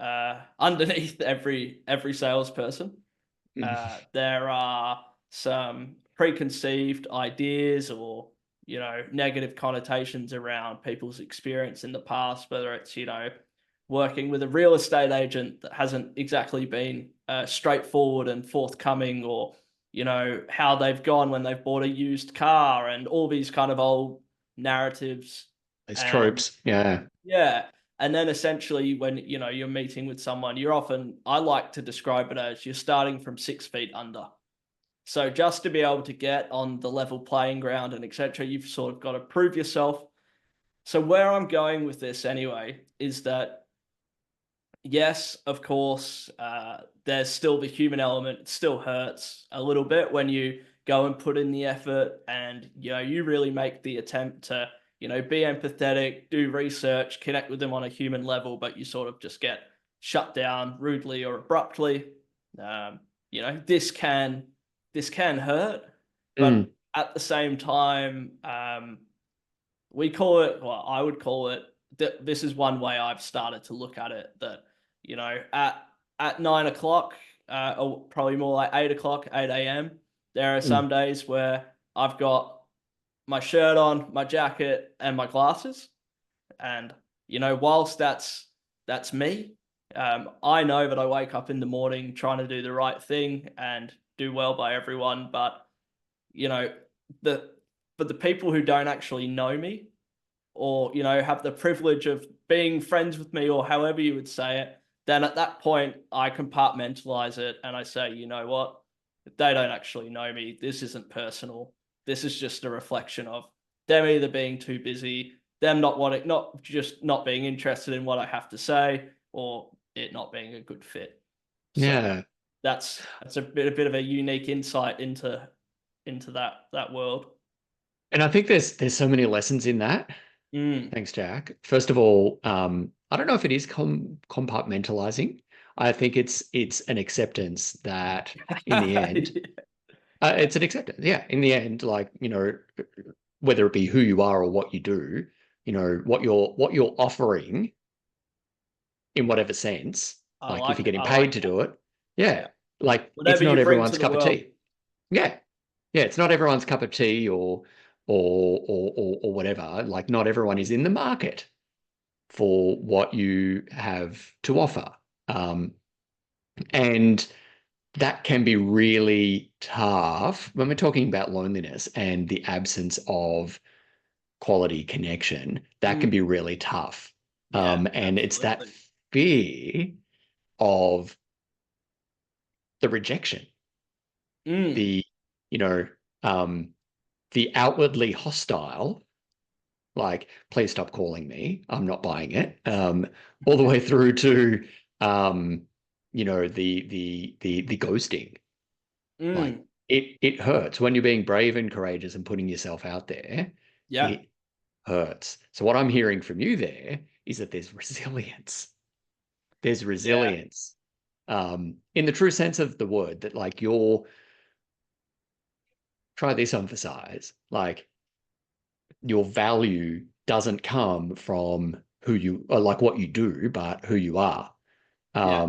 underneath every salesperson. There are some preconceived ideas or, you know, negative connotations around people's experience in the past, whether it's, you know, working with a real estate agent that hasn't exactly been straightforward and forthcoming, or, you know, how they've gone when they've bought a used car, and all these kind of old narratives. It's And tropes. Yeah. yeah. And then essentially when, you know, you're meeting with someone, I like to describe it as you're starting from 6 feet under. So just to be able to get on the level playing ground and etc., you've sort of got to prove yourself. So where I'm going with this anyway is that, yes, of course, there's still the human element. It still hurts a little bit when you go and put in the effort, and, you know, you really make the attempt to, you know, be empathetic, do research, connect with them on a human level, but you sort of just get shut down rudely or abruptly. You know, this can hurt, Mm, but at the same time, we call it, well, I would call it, this is one way I've started to look at it, that, you know, at 9 o'clock, or probably more like 8 o'clock, 8 a.m., there are mm, some days where I've got my shirt on, my jacket, and my glasses. And, you know, whilst that's me, I know that I wake up in the morning trying to do the right thing and do well by everyone. But, you know, the the people who don't actually know me, or, you know, have the privilege of being friends with me, or however you would say it, then at that point I compartmentalize it and I say, you know what, if they don't actually know me, this isn't personal. This is just a reflection of them either being too busy, them not just not being interested in what I have to say, or it not being a good fit. So yeah. that's a bit of a unique insight into that world. And I think there's so many lessons in that. Mm. Thanks, Jack. First of all, I don't know if it is compartmentalizing. I think it's an acceptance that in the end, it's an acceptance. Yeah, in the end, like, whether it be who you are or what you do, what you're offering in whatever sense, I like if like you're it. getting I paid like to that. do it, yeah, Yeah. like it's Whatever not you bring to everyone's the cup of world. tea. Yeah. Yeah, it's not everyone's cup of tea or whatever. Like not everyone is in the market for what you have to offer. Um, and that can be really tough when we're talking about loneliness and the absence of quality connection. That can be Mm. really tough. Yeah, And it's that absolutely. fear of the rejection, Mm. the, you know, um, the outwardly hostile, like, please stop calling me. I'm not buying it. All the way through to, um, the ghosting. Like Mm, it hurts when you're being brave and courageous and putting yourself out there. yeah. It hurts. So what I'm hearing from you there is that there's resilience. There's Yeah. resilience. In the true sense of the word, that like you're try this on for size. Like your value doesn't come from who you or like what you do, but who you are. Yeah.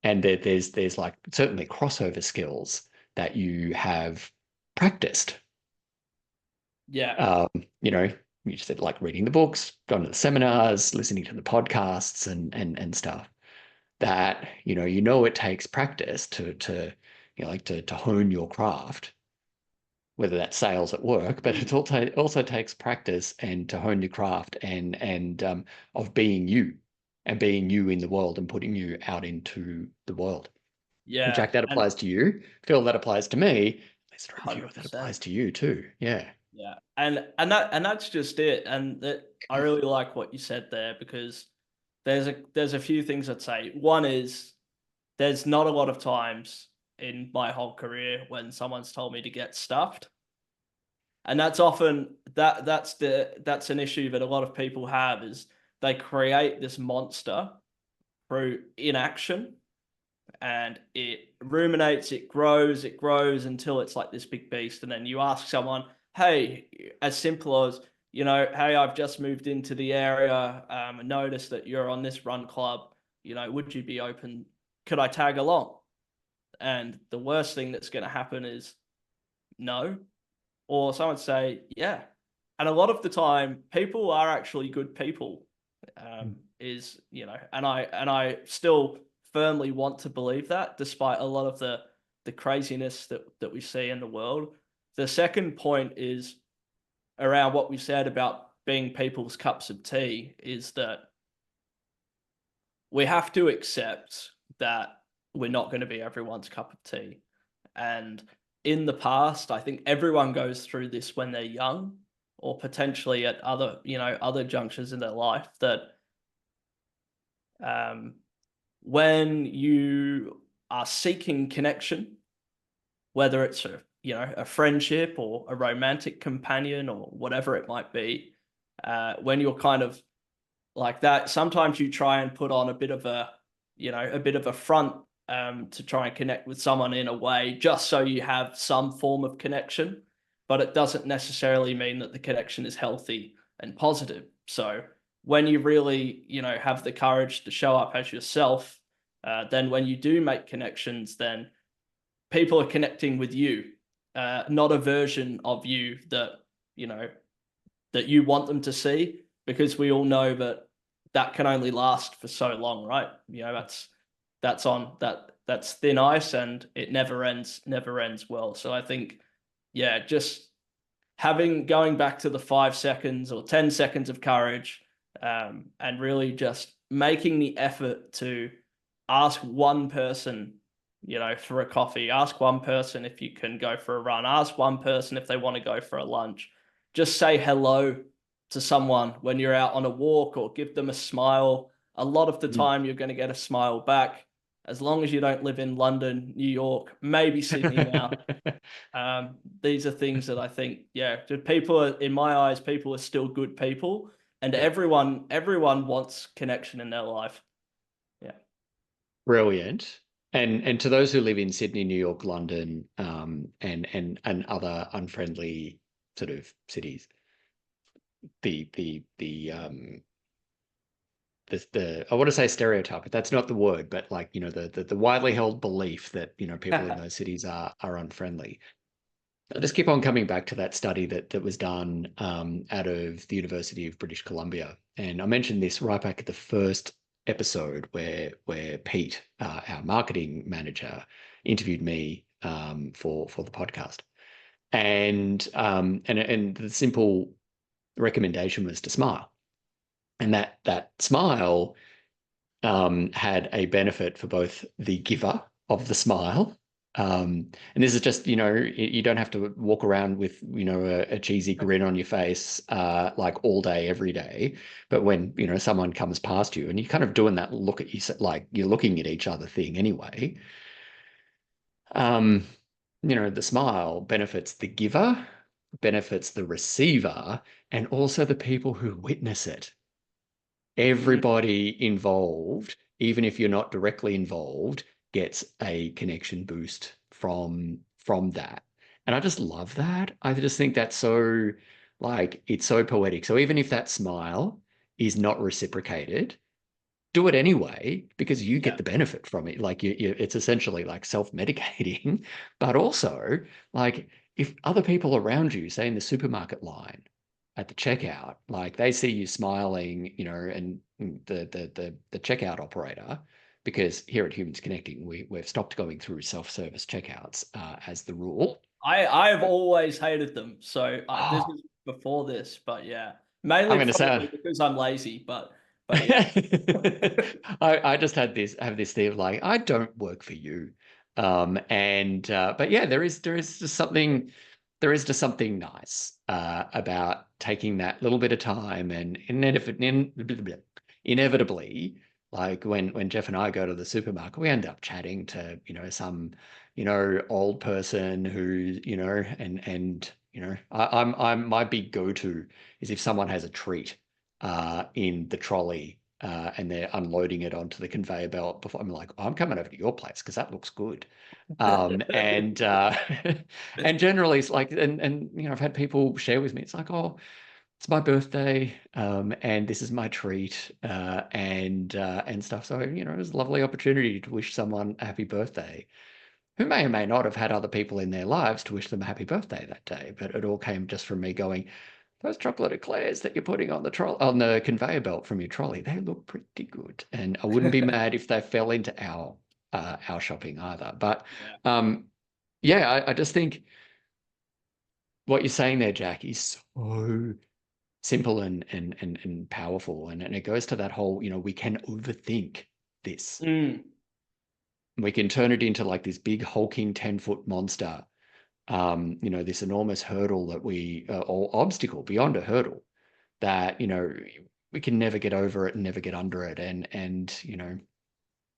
And there's like certainly crossover skills that you have practiced. Yeah. Um, you know, you said like reading the books, going to the seminars, listening to the podcasts and stuff. That, it takes practice to like to hone your craft, whether that's sales at work, but Mm, it also takes practice and to hone your craft and of being you and being you in the world and putting you out into the world. And yeah. Jack, that And applies to you. Phil, that applies to me. Listener and viewer, that 100%. applies to you too. Yeah. Yeah. And that's just it. And that I really like what you said there, because there's a few things I'd say. One is there's not a lot of times in my whole career when someone's told me to get stuffed. And that's often that's an issue that a lot of people have, is they create this monster through inaction, and it ruminates, it grows until it's like this big beast. And then you ask someone, hey, as simple as, hey, I've just moved into the area, and noticed that you're on this run club, would you be open? Could I tag along? And the worst thing that's going to happen is no, or someone say, yeah. And a lot of the time, people are actually good people. And I still firmly want to believe that, despite a lot of the craziness that we see in the world. The second point is around what we said about being people's cups of tea, is that we have to accept that we're not going to be everyone's cup of tea. And in the past, I think everyone goes through this when they're young, or potentially at other junctures in their life, that um, when you are seeking connection, whether it's a friendship or a romantic companion or whatever it might be, when you're kind of like that, sometimes you try and put on a bit of a front, to try and connect with someone in a way, just so you have some form of connection, but it doesn't necessarily mean that the connection is healthy and positive. So when you really, have the courage to show up as yourself, then when you do make connections, then people are connecting with you, not a version of you you know that you want them to see, because we all know that can only last for so long, right? That's thin ice, and it never ends well. So I think, yeah, just going back to the 5 seconds or 10 seconds of courage, and really just making the effort to ask one person, for a coffee, ask one person if you can go for a run, ask one person if they want to go for a lunch, just say hello to someone when you're out on a walk, or give them a smile. A lot of the Mm. time, you're going to get a smile back, as long as you don't live in London, New York, maybe Sydney now. These are things that I think, yeah, in my eyes, people are still good people, and Yeah. everyone wants connection in their life. Yeah. Brilliant. And to those who live in Sydney, New York, London, and other unfriendly sort of cities, the I want to say stereotype, but that's not the word, but like, the widely held belief that, people in those cities are unfriendly. I'll just keep on coming back to that study that was done out of the University of British Columbia. And I mentioned this right back at the first episode where Pete, our marketing manager, interviewed me for the podcast. And the simple recommendation was to smile. And that smile had a benefit for both the giver of the smile And this is just, you don't have to walk around with, a cheesy grin on your face, like all day, every day. But when, someone comes past you and you're kind of doing that look at you, like you're looking at each other thing anyway, um, the smile benefits the giver, benefits the receiver, and also the people who witness it. Mm, Everybody involved, even if you're not directly involved, gets a connection boost from that. And I just love that. I just think that's so like it's so poetic. So even if that smile is not reciprocated, do it anyway because you get yeah. the benefit from it. Like it's essentially like self-medicating, but also like if other people around you, say in the supermarket line at the checkout, like they see you smiling, and the checkout operator, because here at Humans Connecting, we've stopped going through self-service checkouts as the rule. I've always hated them. So this Oh, is before this, but yeah, I'm mainly going to probably say because I'm lazy. But yeah. I just have this thing of like I don't work for you, and but yeah, there is just something nice about taking that little bit of time and inevitably, like when Jeff and I go to the supermarket, we end up chatting to some old person who and I'm my big go-to is if someone has a treat in the trolley and they're unloading it onto the conveyor belt before I'm like, oh, I'm coming over to your place because that looks good. And and generally it's like and I've had people share with me, it's like, oh, it's my birthday, and this is my treat, and stuff. So, it was a lovely opportunity to wish someone a happy birthday who may or may not have had other people in their lives to wish them a happy birthday that day. But it all came just from me going, those chocolate eclairs that you're putting on the conveyor belt from your trolley, they look pretty good. And I wouldn't be mad if they fell into our shopping either. But Yeah. yeah, I just think what you're saying there, Jack, is so simple and powerful. And it goes to that whole, we can overthink this. Mm, We can turn it into like this big hulking 10-foot monster, this enormous hurdle that or obstacle beyond a hurdle that, we can never get over it and never get under it. And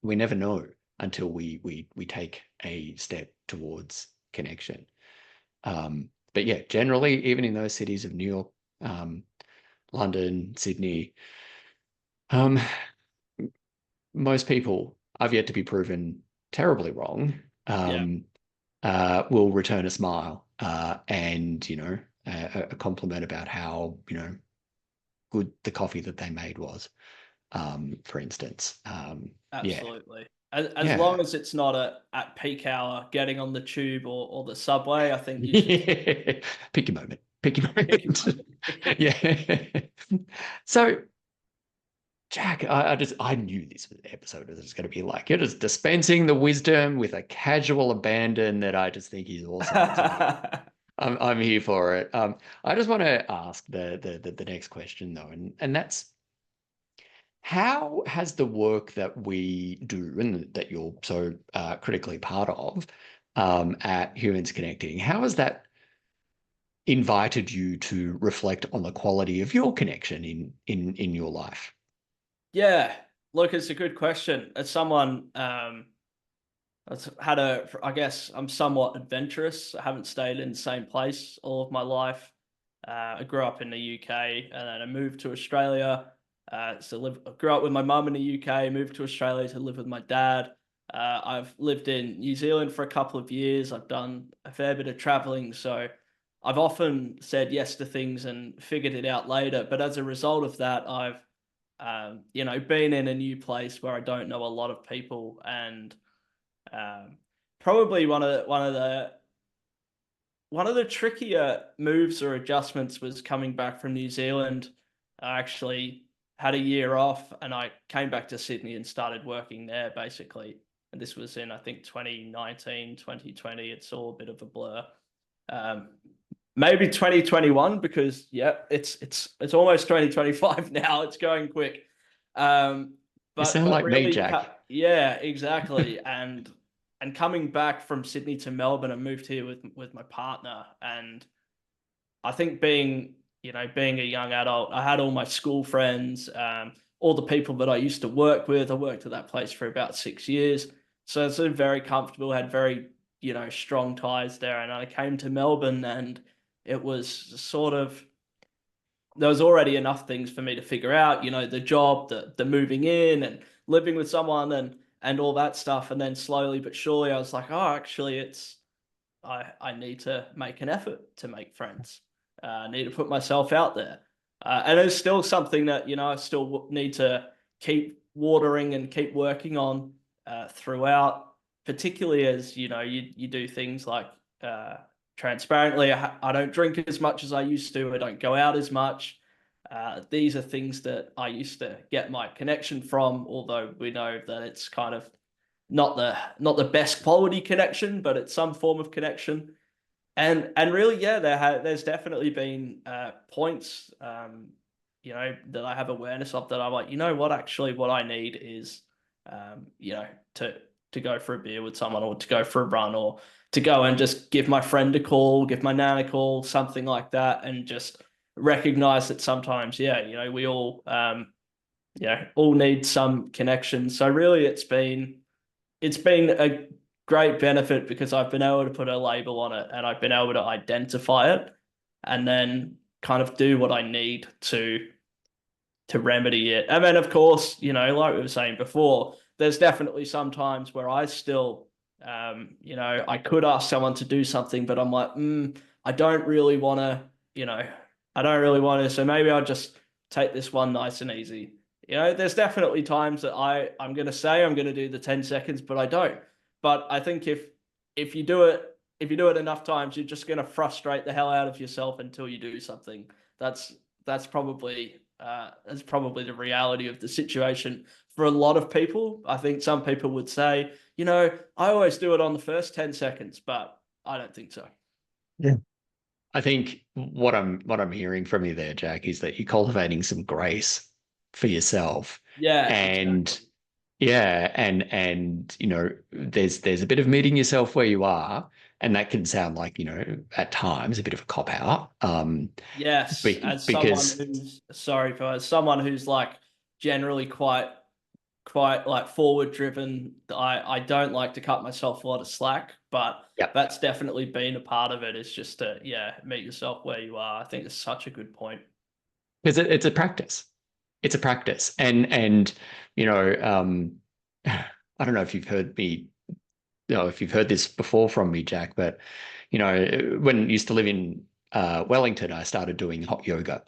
we never know until we take a step towards connection. But yeah, generally, even in those cities of New York, London, Sydney, um, most people, I've yet to be proven terribly wrong, yeah. will return a smile and a compliment about how good the coffee that they made was, for instance. Yeah, Absolutely. As yeah. long as it's not at peak hour, getting on the tube or the subway, I think you should Yeah. Pick your moment. Pick your pick your moment. moment. Yeah. So, Jack, I knew this episode was going to be like, you're just dispensing the wisdom with a casual abandon that I just think is awesome. So I'm here for it. I just want to ask the next question though, and that's how has the work that we do and that you're so critically part of at Humans Connecting, how has that invited you to reflect on the quality of your connection in your life? Yeah, look, it's a good question. As someone that's had I guess I'm somewhat adventurous. I haven't stayed in the same place all of my life. I grew up in the UK and then I moved to Australia. I grew up with my mum in the UK, moved to Australia to live with my dad. I've lived in New Zealand for a couple of years. I've done a fair bit of traveling. So I've often said yes to things and figured it out later. But as a result of that, I've been in a new place where I don't know a lot of people, and probably one of the trickier moves or adjustments was coming back from New Zealand. I actually had a year off, and I came back to Sydney and started working there basically. And this was in I think 2019, 2020. It's all a bit of a blur. Um, Maybe 2021 because yeah, it's almost 2025 now. It's going quick. Um, You but sound but like me, really, Jack. yeah, exactly. And and coming back from Sydney to Melbourne, I moved here with my partner, and I think being a young adult, I had all my school friends, all the people that I used to work with. I worked at that place for about 6 years, so it's very comfortable. Had very strong ties there, and I came to Melbourne, and it was sort of there was already enough things for me to figure out. The job, the moving in, and living with someone, and all that stuff. And then slowly but surely, I was like, oh, actually, I need to make an effort to make friends. I need to put myself out there. And it's still something that, I still need to keep watering and keep working on throughout, particularly as, you do things like transparently, I don't drink as much as I used to. I don't go out as much. These are things that I used to get my connection from, although we know that it's kind of not the best quality connection, but it's some form of connection. And really, yeah, there's definitely been points, that I have awareness of that I'm like, what, actually, what I need is, to go for a beer with someone, or to go for a run, or to go and just give my friend a call, give my nan a call, something like that, and just recognize that sometimes, yeah, we all need some connection. So really, it's been a great benefit because I've been able to put a label on it, and I've been able to identify it, and then kind of do what I need to remedy it. And then, of course, like we were saying before, there's definitely some times where I still, I could ask someone to do something, but I'm like, I don't really want to, I don't really want to. So maybe I'll just take this one nice and easy. There's definitely times that I'm going to say I'm going to do the 10 seconds, but I don't. But I think if you do it enough times, you're just going to frustrate the hell out of yourself until you do something. That's probably the reality of the situation for a lot of people. I think some people would say, I always do it on the first 10 seconds, but I don't think so. Yeah. I think what I'm hearing from you there, Jack, is that you're cultivating some grace for yourself. Yeah, And exactly. yeah, and there's a bit of meeting yourself where you are, and that can sound like, at times a bit of a cop out. Yes, as someone Because who's sorry, but as someone who's like generally quite like forward driven, I don't like to cut myself a lot of slack, but yeah, that's definitely been a part of it, is just to meet yourself where you are. I think it's such a good point. because it's a practice. It's a practice. And I don't know if you've heard me, if you've heard this before from me, Jack, but when I used to live in Wellington, I started doing hot yoga.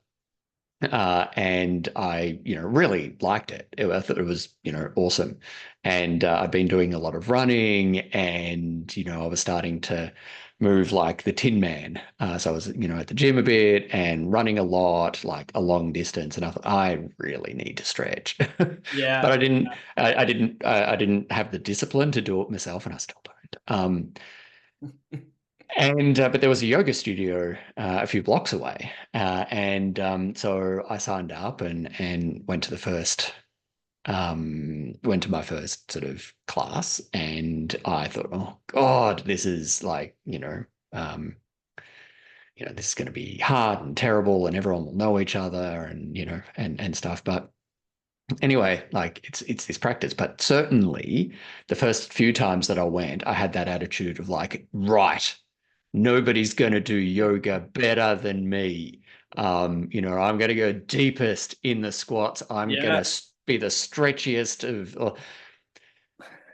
And I, really liked it. I thought it was, awesome. And I've been doing a lot of running, and, I was starting to move like the Tin Man. So I was, at the gym a bit and running a lot, like a long distance. And I thought, I really need to stretch. But Yeah. I didn't have the discipline to do it myself, and I still don't. And but there was a yoga studio a few blocks away, and so I signed up and went to my first sort of class, and I thought, oh God, this is like this is going to be hard and terrible, and everyone will know each other, and and stuff, but. Anyway, like it's this practice, but certainly the first few times that I went, I had that attitude of like, right, nobody's going to do yoga better than me. I'm going to go deepest in the squats. I'm going Yeah. to be the stretchiest of.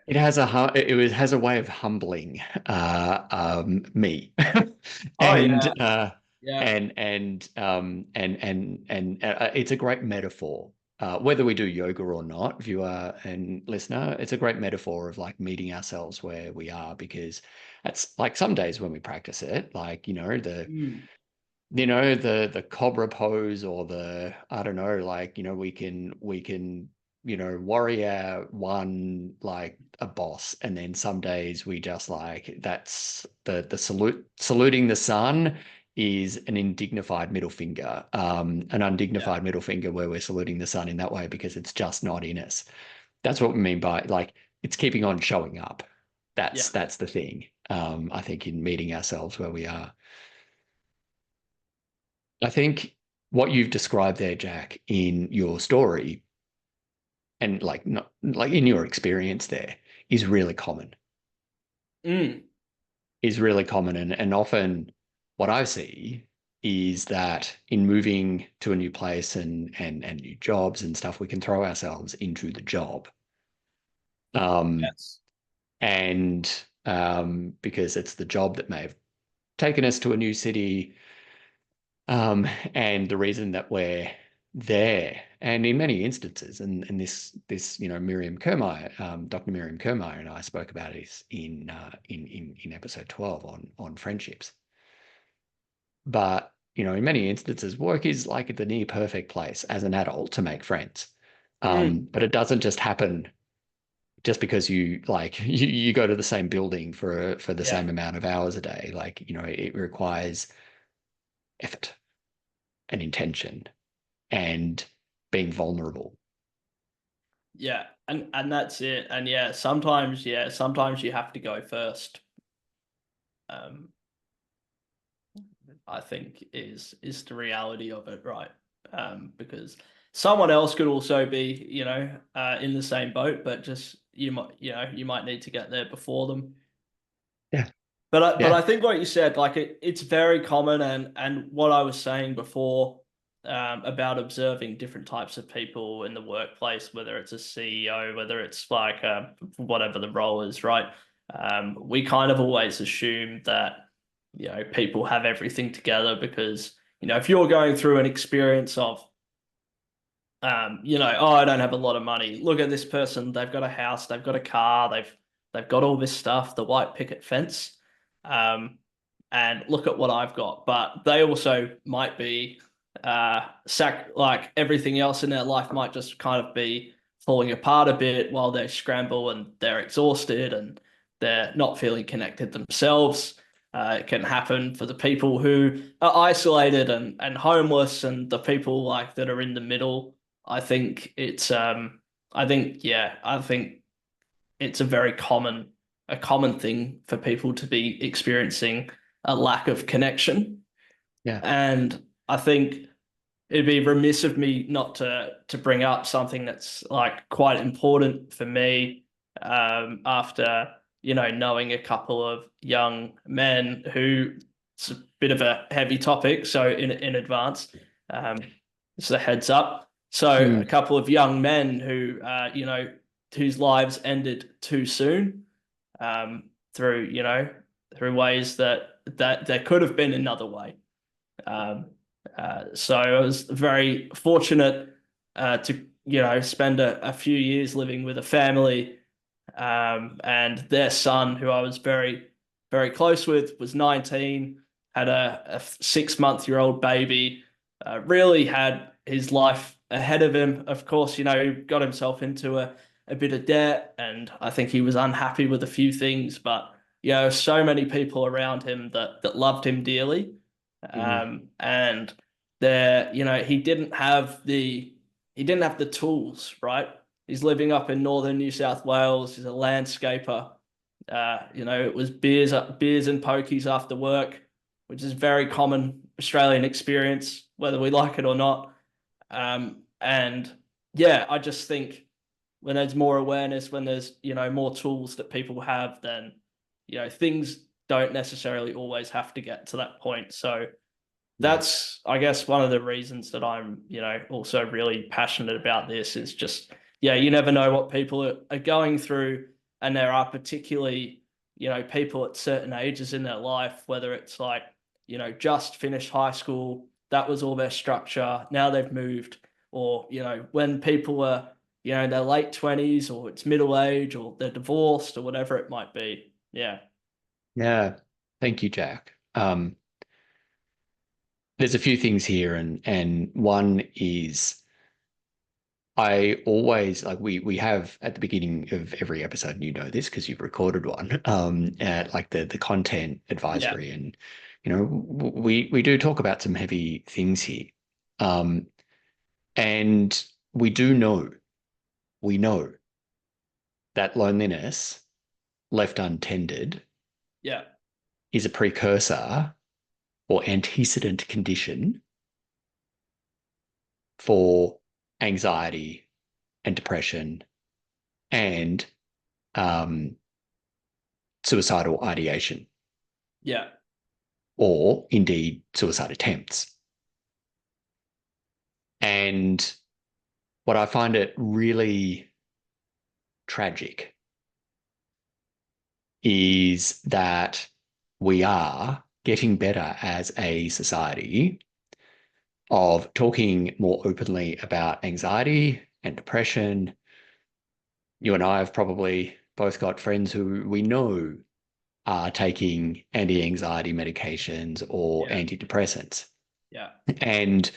It has a way of humbling me, Oh yeah. and Yeah. it's a great metaphor. Whether we do yoga or not, viewer and listener, it's a great metaphor of like meeting ourselves where we are, because that's like some days when we practice it, like Mm. the cobra pose, or the, I don't know, like we can warrior one like a boss, and then some days we just like, that's the saluting the sun is an indignified middle finger, an Yeah. undignified middle finger, where we're saluting the sun in that way because it's just not in us. That's what we mean by like, it's keeping on showing up. Yeah. That's the thing. I think in meeting ourselves where we are. I think what you've described there, Jack, in your story and like not like in your experience there is really common. Mm. Is really common, and often what I see is that in moving to a new place and new jobs and stuff, we can throw ourselves into the job. Um, Yes. and because it's the job that may have taken us to a new city, and the reason that we're there, and in many instances, and this Miriam Kermeyer, Dr. Miriam Kermeyer and I spoke about this in episode 12 on friendships. But in many instances, work is like the near perfect place as an adult to make friends. Mm. But it doesn't just happen just because you like you go to the same building for the Yeah. same amount of hours a day. Like, it requires effort and intention and being vulnerable. Yeah. And that's it. And sometimes you have to go first. Um, I think is the reality of it, right? Because someone else could also be, in the same boat, but just you might need to get there before them. Yeah. But I Yeah. think what you said, like it's very common, and what I was saying before, about observing different types of people in the workplace, whether it's a CEO, whether it's like whatever the role is, right? We kind of always assume that people have everything together because if you're going through an experience of oh, I don't have a lot of money. Look at this person. They've got a house, they've got a car, they've got all this stuff, the white picket fence. And look at what I've got. But they also might be like everything else in their life might just kind of be falling apart a bit while they scramble and they're exhausted and they're not feeling connected themselves. It can happen for the people who are isolated and homeless and the people like that are in the middle. I think it's I think it's a common thing for people to be experiencing a lack of connection. Yeah. And I think it'd be remiss of me not to bring up something that's like quite important for me, after knowing a couple of young men who it's a bit of a heavy topic, so in advance, um, just a heads up. So a Mm. couple of young men who whose lives ended too soon, through through ways that there could have been another way. Um, so I was very fortunate to spend a few years living with a family, and their son, who I was very very close with, was 19, had a 6-month-old baby, really had his life ahead of him. Of course, he got himself into a bit of debt, and I think he was unhappy with a few things, but so many people around him that loved him dearly, Mm. and there, he didn't have the tools, right? He's living up in northern New South Wales. He's a landscaper. It was beers and pokies after work, which is very common Australian experience, whether we like it or not. And yeah, I just think when there's more awareness, when there's more tools that people have, then things don't necessarily always have to get to that point. So Yeah. that's, I guess, one of the reasons that I'm also really passionate about this is just, yeah, you never know what people are going through, and there are particularly people at certain ages in their life, whether it's like just finished high school, that was all their structure, now they've moved, or when people are in their late 20s, or it's middle age, or they're divorced, or whatever it might be. Yeah. Yeah. Thank you, Jack. There's a few things here, and one is I always like we have at the beginning of every episode, and you know this because you've recorded one, at like the content Yeah. advisory, and we do talk about some heavy things here, um, and we do know we know that loneliness left untended, Yeah. is a precursor or antecedent condition for anxiety and depression and suicidal ideation, Yeah. or indeed suicide attempts. And what I find it really tragic is that we are getting better as a society of talking more openly about anxiety and depression. You and I have probably both got friends who we know are taking anti-anxiety medications or Yeah. antidepressants. Yeah. And,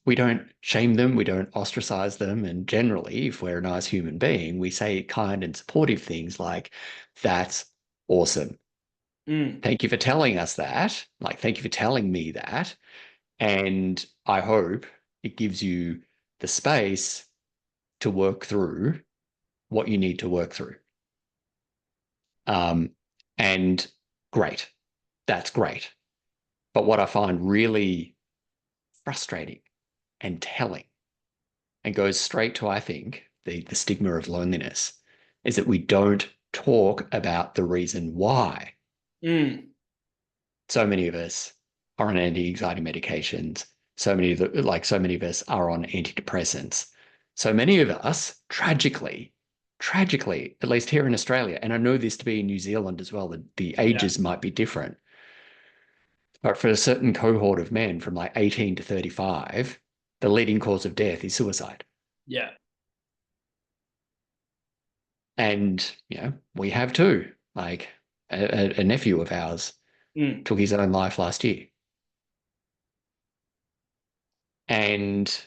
we don't shame them, we don't ostracize them. And generally, if we're a nice human being, we say kind and supportive things like, that's awesome. Mm. Thank you for telling us that. Like, thank you for telling me that. And I hope it gives you the space to work through what you need to work through. Um, and great. That's great. But what I find really frustrating and telling and goes straight to, I think, the stigma of loneliness is that we don't talk about the reason why Mm. so many of us are on anti-anxiety medications. So many of us are on antidepressants. So many of us, tragically, at least here in Australia, and I know this to be in New Zealand as well, that the Yeah. ages might be different. But for a certain cohort of men from like 18 to 35, the leading cause of death is suicide. Yeah. And, we have too. Like a nephew of ours Mm. took his own life last year. And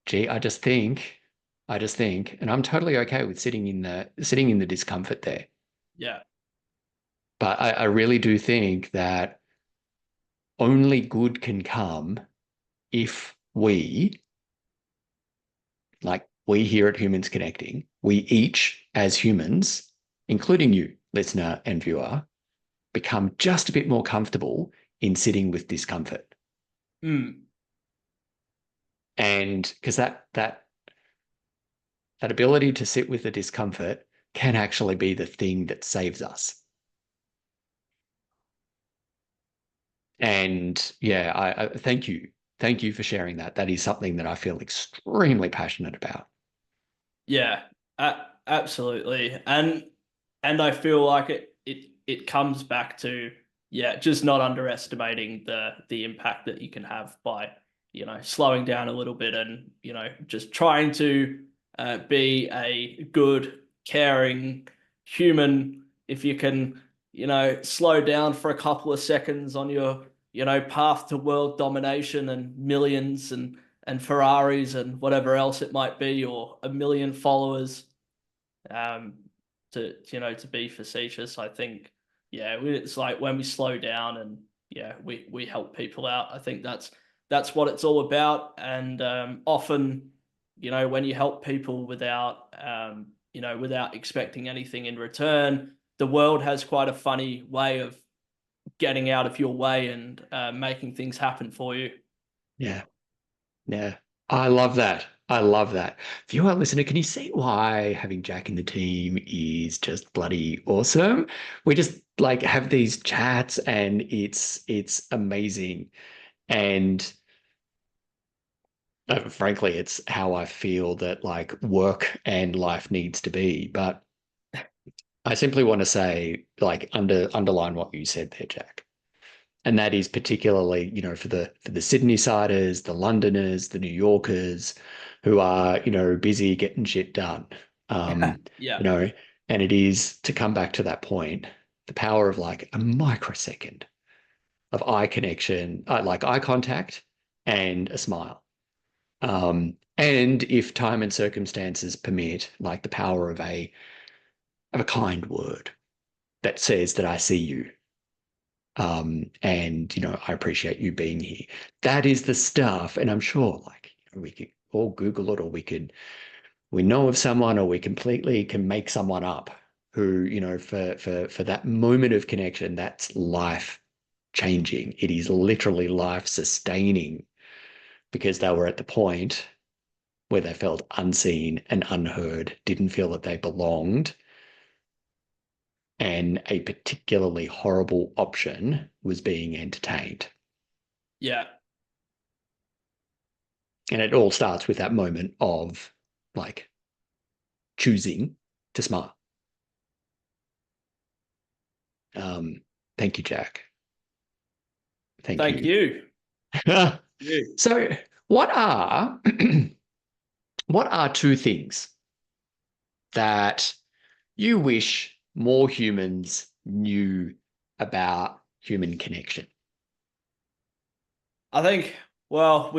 gee, I just think, and I'm totally okay with sitting in the discomfort there. Yeah. But I really do think that only good can come if we here at Humans Connecting, we each as humans, including you, listener and viewer, become just a bit more comfortable in sitting with discomfort. Mm. And because that ability to sit with the discomfort can actually be the thing that saves us. And yeah, I thank you. Thank you for sharing that. That is something that I feel extremely passionate about. Yeah, absolutely. And I feel like it comes back to, yeah, just not underestimating the impact that you can have by, slowing down a little bit and, just trying to be a good, caring human. If you can, slow down for a couple of seconds on your, path to world domination and millions and Ferraris and whatever else it might be, or a million followers. Um, to be facetious, I think, yeah, it's like when we slow down and yeah, we help people out. I think that's what it's all about. And often, when you help people without without expecting anything in return, the world has quite a funny way of getting out of your way and making things happen for you. Yeah. Yeah. I love that. I love that. Viewer, listener, can you see why having Jack in the team is just bloody awesome? We just like have these chats and it's amazing. And frankly, it's how I feel that like work and life needs to be. But I simply want to say, like, underline what you said there, Jack. And that is particularly, for the Sydney siders, the Londoners, the New Yorkers, who are, busy getting shit done. Yeah, Um, yeah, you know, and it is to come back to that point, the power of like a microsecond of eye connection, like eye contact and a smile. And if time and circumstances permit, like the power of a kind word that says that I see you. And I appreciate you being here. That is the stuff, and I'm sure, like, we could all Google it, or we know of someone, or we completely can make someone up who, for that moment of connection, that's life changing. It is literally life sustaining because they were at the point where they felt unseen and unheard, didn't feel that they belonged, and a particularly horrible option was being entertained. Yeah. And it all starts with that moment of like choosing to smile. Thank you, Jack. Thank Thank you. you. You. So, what are what are two things that you wish more humans knew about human connection? I think, well,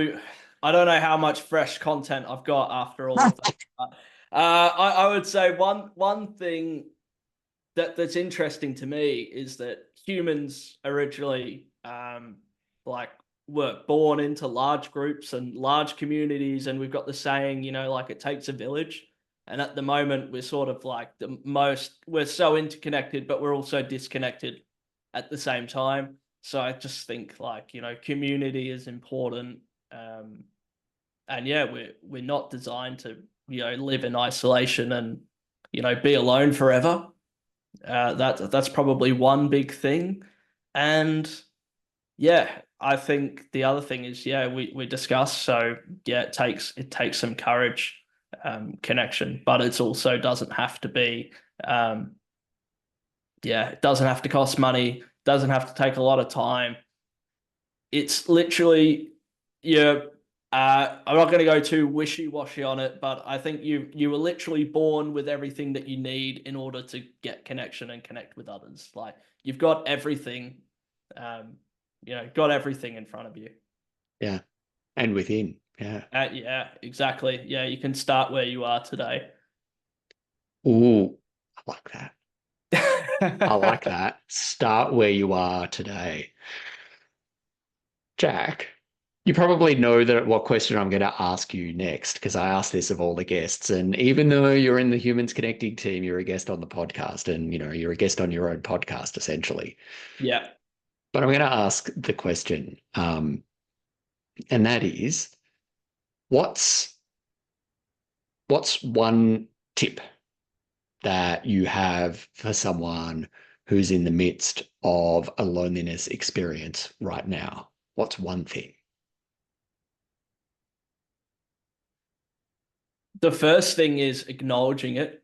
I don't know how much fresh content I've got after all of that. But, I would say one thing that's interesting to me is that humans originally like were born into large groups and large communities, and we've got the saying, like it takes a village. And at the moment, we're sort of like we're so interconnected, but we're also disconnected at the same time. So I just think like, community is important. And yeah, we're not designed to, live in isolation and, be alone forever. That's probably one big thing. And yeah, I think the other thing is, yeah, we discussed. So yeah, it takes some courage, connection, but it also doesn't have to be, yeah, it doesn't have to cost money, doesn't have to take a lot of time. It's literally, yeah. I'm not going to go too wishy-washy on it, but I think you were literally born with everything that you need in order to get connection and connect with others. Like you've got everything, got everything in front of you. Yeah. And within. Yeah. Yeah, exactly. Yeah, you can start where you are today. Ooh, I like that. I like that. Start where you are today. Jack, you probably know that what question I'm going to ask you next because I asked this of all the guests. And even though you're in the Humans Connecting team, you're a guest on the podcast and, you're a guest on your own podcast, essentially. Yeah. But I'm going to ask the question, and that is, what's one tip that you have for someone who's in the midst of a loneliness experience right now? What's one thing? The first thing is acknowledging it.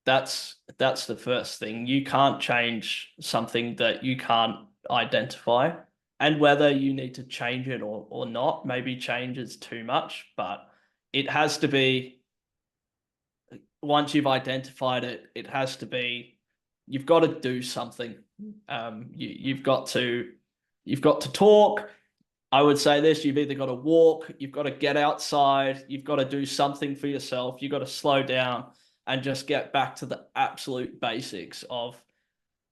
That's the first thing. You can't change something that you can't identify. And whether you need to change it or not, maybe change is too much, but it has to be, once you've identified it, it has to be, you've got to do something. You've got to talk. I would say this, you've either got to walk, you've got to get outside, you've got to do something for yourself, you've got to slow down and just get back to the absolute basics of,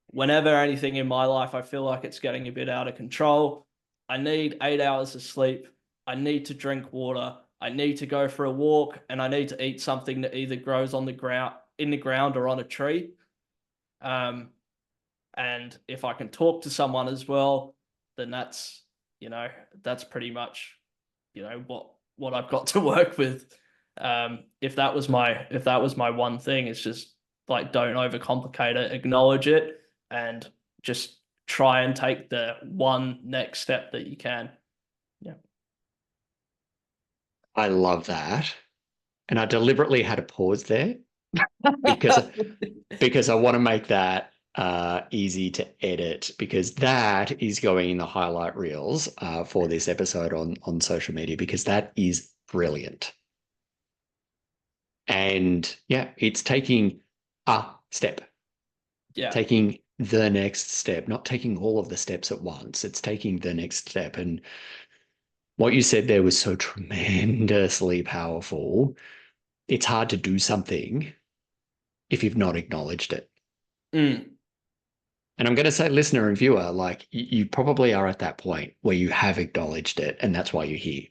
whenever anything in my life, I feel like it's getting a bit out of control, I need 8 hours of sleep, I need to drink water, I need to go for a walk, and I need to eat something that either grows on the ground, in the ground, or on a tree. And if I can talk to someone as well, then that's pretty much, what I've got to work with. If that was my one thing, it's just like, don't overcomplicate it, acknowledge it, and just try and take the one next step that you can. Yeah. I love that. And I deliberately had a pause there because I want to make that easy to edit because that is going in the highlight reels for this episode on social media because that is brilliant. And yeah, it's taking a step, Yeah. taking the next step, not taking all of the steps at once. It's taking the next step. And what you said there was so tremendously powerful. It's hard to do something if you've not acknowledged it. Mm. And I'm going to say, listener and viewer, like you probably are at that point where you have acknowledged it, and that's why you're here.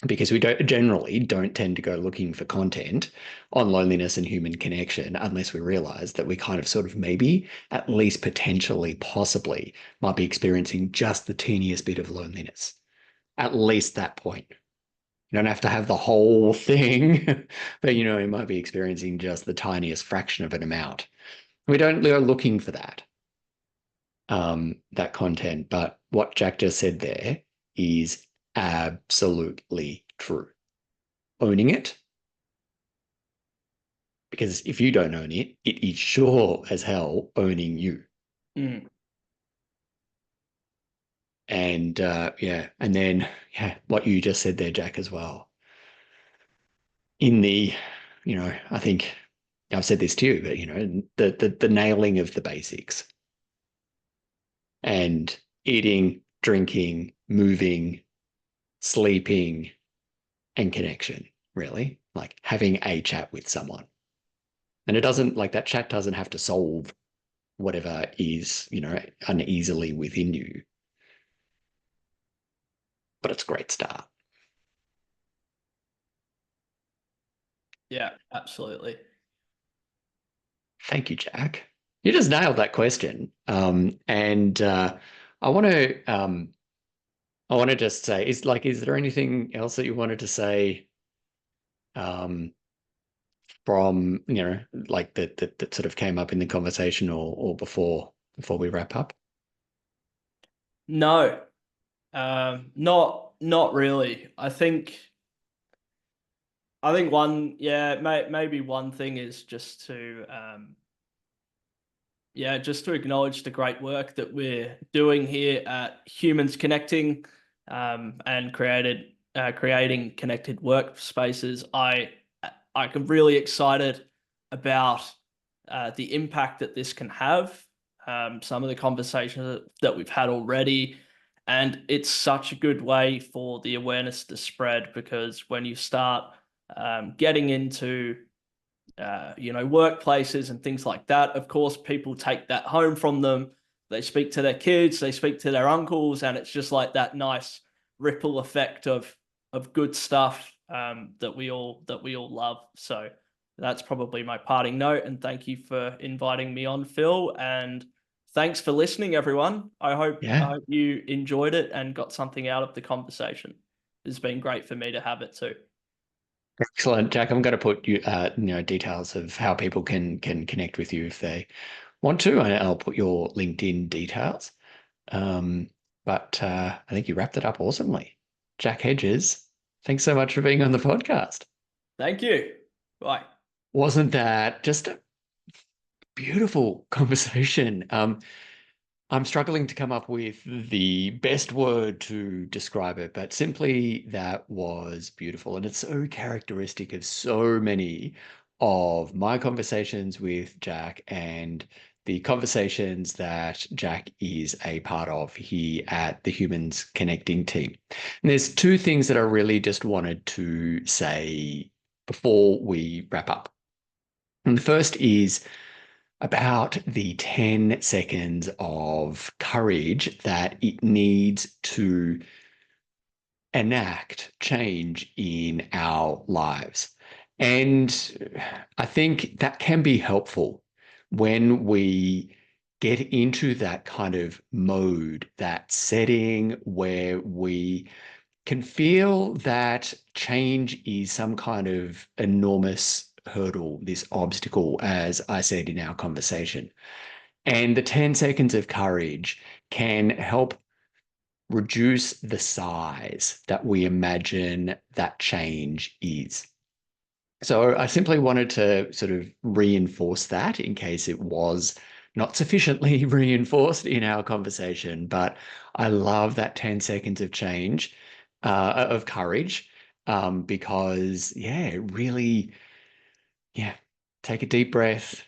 because we don't tend to go looking for content on loneliness and human connection unless we realize that we kind of sort of maybe, at least potentially, possibly might be experiencing just the teeniest bit of loneliness. At least that point. You don't have to have the whole thing, but you might be experiencing just the tiniest fraction of an amount. We don't go looking for that content. But what Jack just said there is absolutely true. Owning it, because if you don't own it, it is sure as hell owning you. Mm. And and then what you just said there, Jack, as well. In the, I think I've said this too, but the nailing of the basics and eating, drinking, moving, sleeping, and connection, really, like having a chat with someone. And it doesn't, like, that chat doesn't have to solve whatever is, uneasily within you, but it's a great start. Yeah, absolutely. Thank you, Jack. You just nailed that question. And I want to just say, is there anything else that you wanted to say um, from, like that sort of came up in the conversation or before we wrap up? No, not really. I think maybe one thing is just to acknowledge the great work that we're doing here at Humans Connecting, and creating connected workspaces. I'm really excited about the impact that this can have. Some of the conversations that we've had already, and it's such a good way for the awareness to spread, because when you start getting into workplaces and things like that, of course, people take that home from them. They speak to their kids, they speak to their uncles, and it's just like that nice ripple effect of good stuff that we all love. So that's probably my parting note. And thank you for inviting me on, Phil. And thanks for listening, everyone. I hope Yeah. you enjoyed it and got something out of the conversation. It's been great for me to have it too. Excellent, Jack. I'm going to put details of how people can connect with you if they want to, and I'll put your LinkedIn details. But I think you wrapped it up awesomely. Jack Hedges, thanks so much for being on the podcast. Thank you. Bye. Wasn't that just a beautiful conversation? I'm struggling to come up with the best word to describe it, but simply that was beautiful. And it's so characteristic of so many of my conversations with Jack and the conversations that Jack is a part of here at the Humans Connecting team. And there's two things that I really just wanted to say before we wrap up. And the first is about the 10 seconds of courage that it needs to enact change in our lives. And I think that can be helpful when we get into that kind of mode, that setting where we can feel that change is some kind of enormous hurdle, this obstacle, as I said in our conversation. And the 10 seconds of courage can help reduce the size that we imagine that change is. So I simply wanted to sort of reinforce that in case it was not sufficiently reinforced in our conversation. But I love that 10 seconds of change, of courage, because, really, take a deep breath,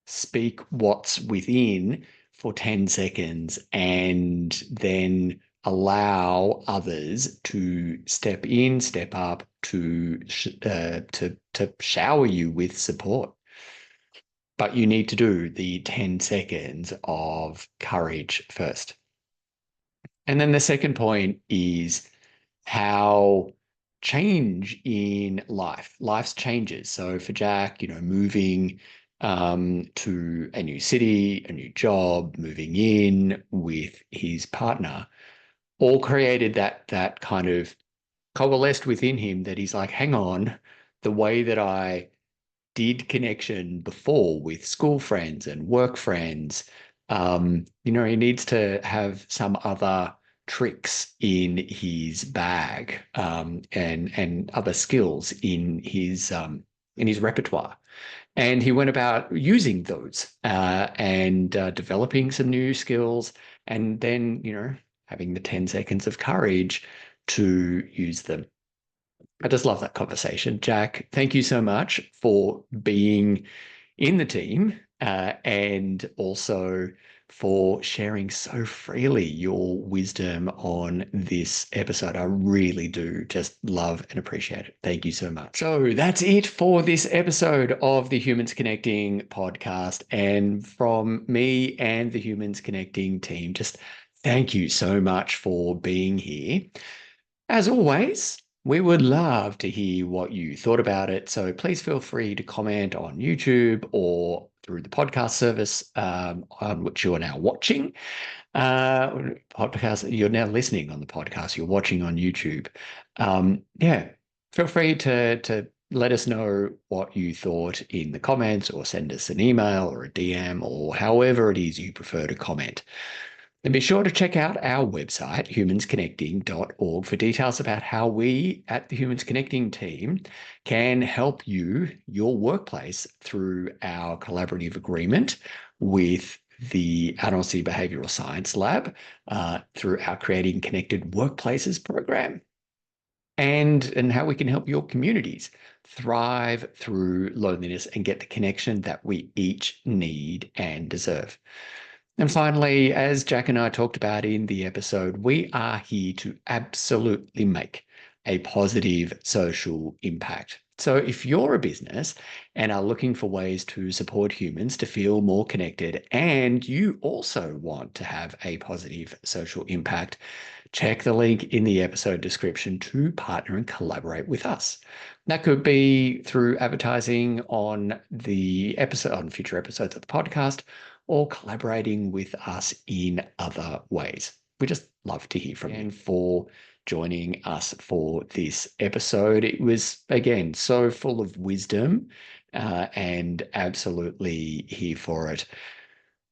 speak what's within for 10 seconds, and then allow others to step in, step up to shower you with support. But you need to do the 10 seconds of courage first. And then the second point is how change in life. Life's changes. So for Jack, moving to a new city, a new job, moving in with his partner, all created that kind of coalesced within him that he's like, hang on, the way that I did connection before with school friends and work friends, he needs to have some other tricks in his bag, and other skills in his repertoire. And he went about using those, and developing some new skills, and then, having the 10 seconds of courage to use them. I just love that conversation. Jack, thank you so much for being in the team, and also for sharing so freely your wisdom on this episode. I really do just love and appreciate it. Thank you so much. So that's it for this episode of the Humans Connecting podcast. And from me and the Humans Connecting team, just thank you so much for being here. As always, we would love to hear what you thought about it. So please feel free to comment on YouTube or through the podcast service, on which you are now watching. Podcast, you're now listening on the podcast, you're watching on YouTube. Feel free to let us know what you thought in the comments, or send us an email or a DM, or however it is you prefer to comment. And be sure to check out our website, humansconnecting.org, for details about how we at the Humans Connecting team can help you, your workplace, through our collaborative agreement with the Annecy Behavioral Science Lab, through our Creating Connected Workplaces program, and how we can help your communities thrive through loneliness and get the connection that we each need and deserve. And finally, as Jack and I talked about in the episode, we are here to absolutely make a positive social impact. So if you're a business and are looking for ways to support humans to feel more connected, and you also want to have a positive social impact, check the link in the episode description to partner and collaborate with us. That could be through advertising on the episode, on future episodes of the podcast, or collaborating with us in other ways. We just love to hear from you. And for joining us for this episode, it was, again, so full of wisdom, and absolutely here for it.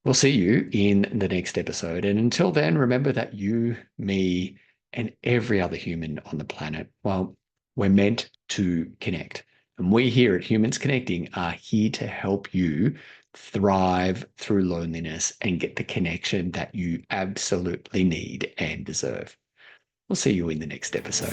We'll see you in the next episode. And until then, remember that you, me, and every other human on the planet, well, we're meant to connect. And we here at Humans Connecting are here to help you thrive through loneliness and get the connection that you absolutely need and deserve. We'll see you in the next episode.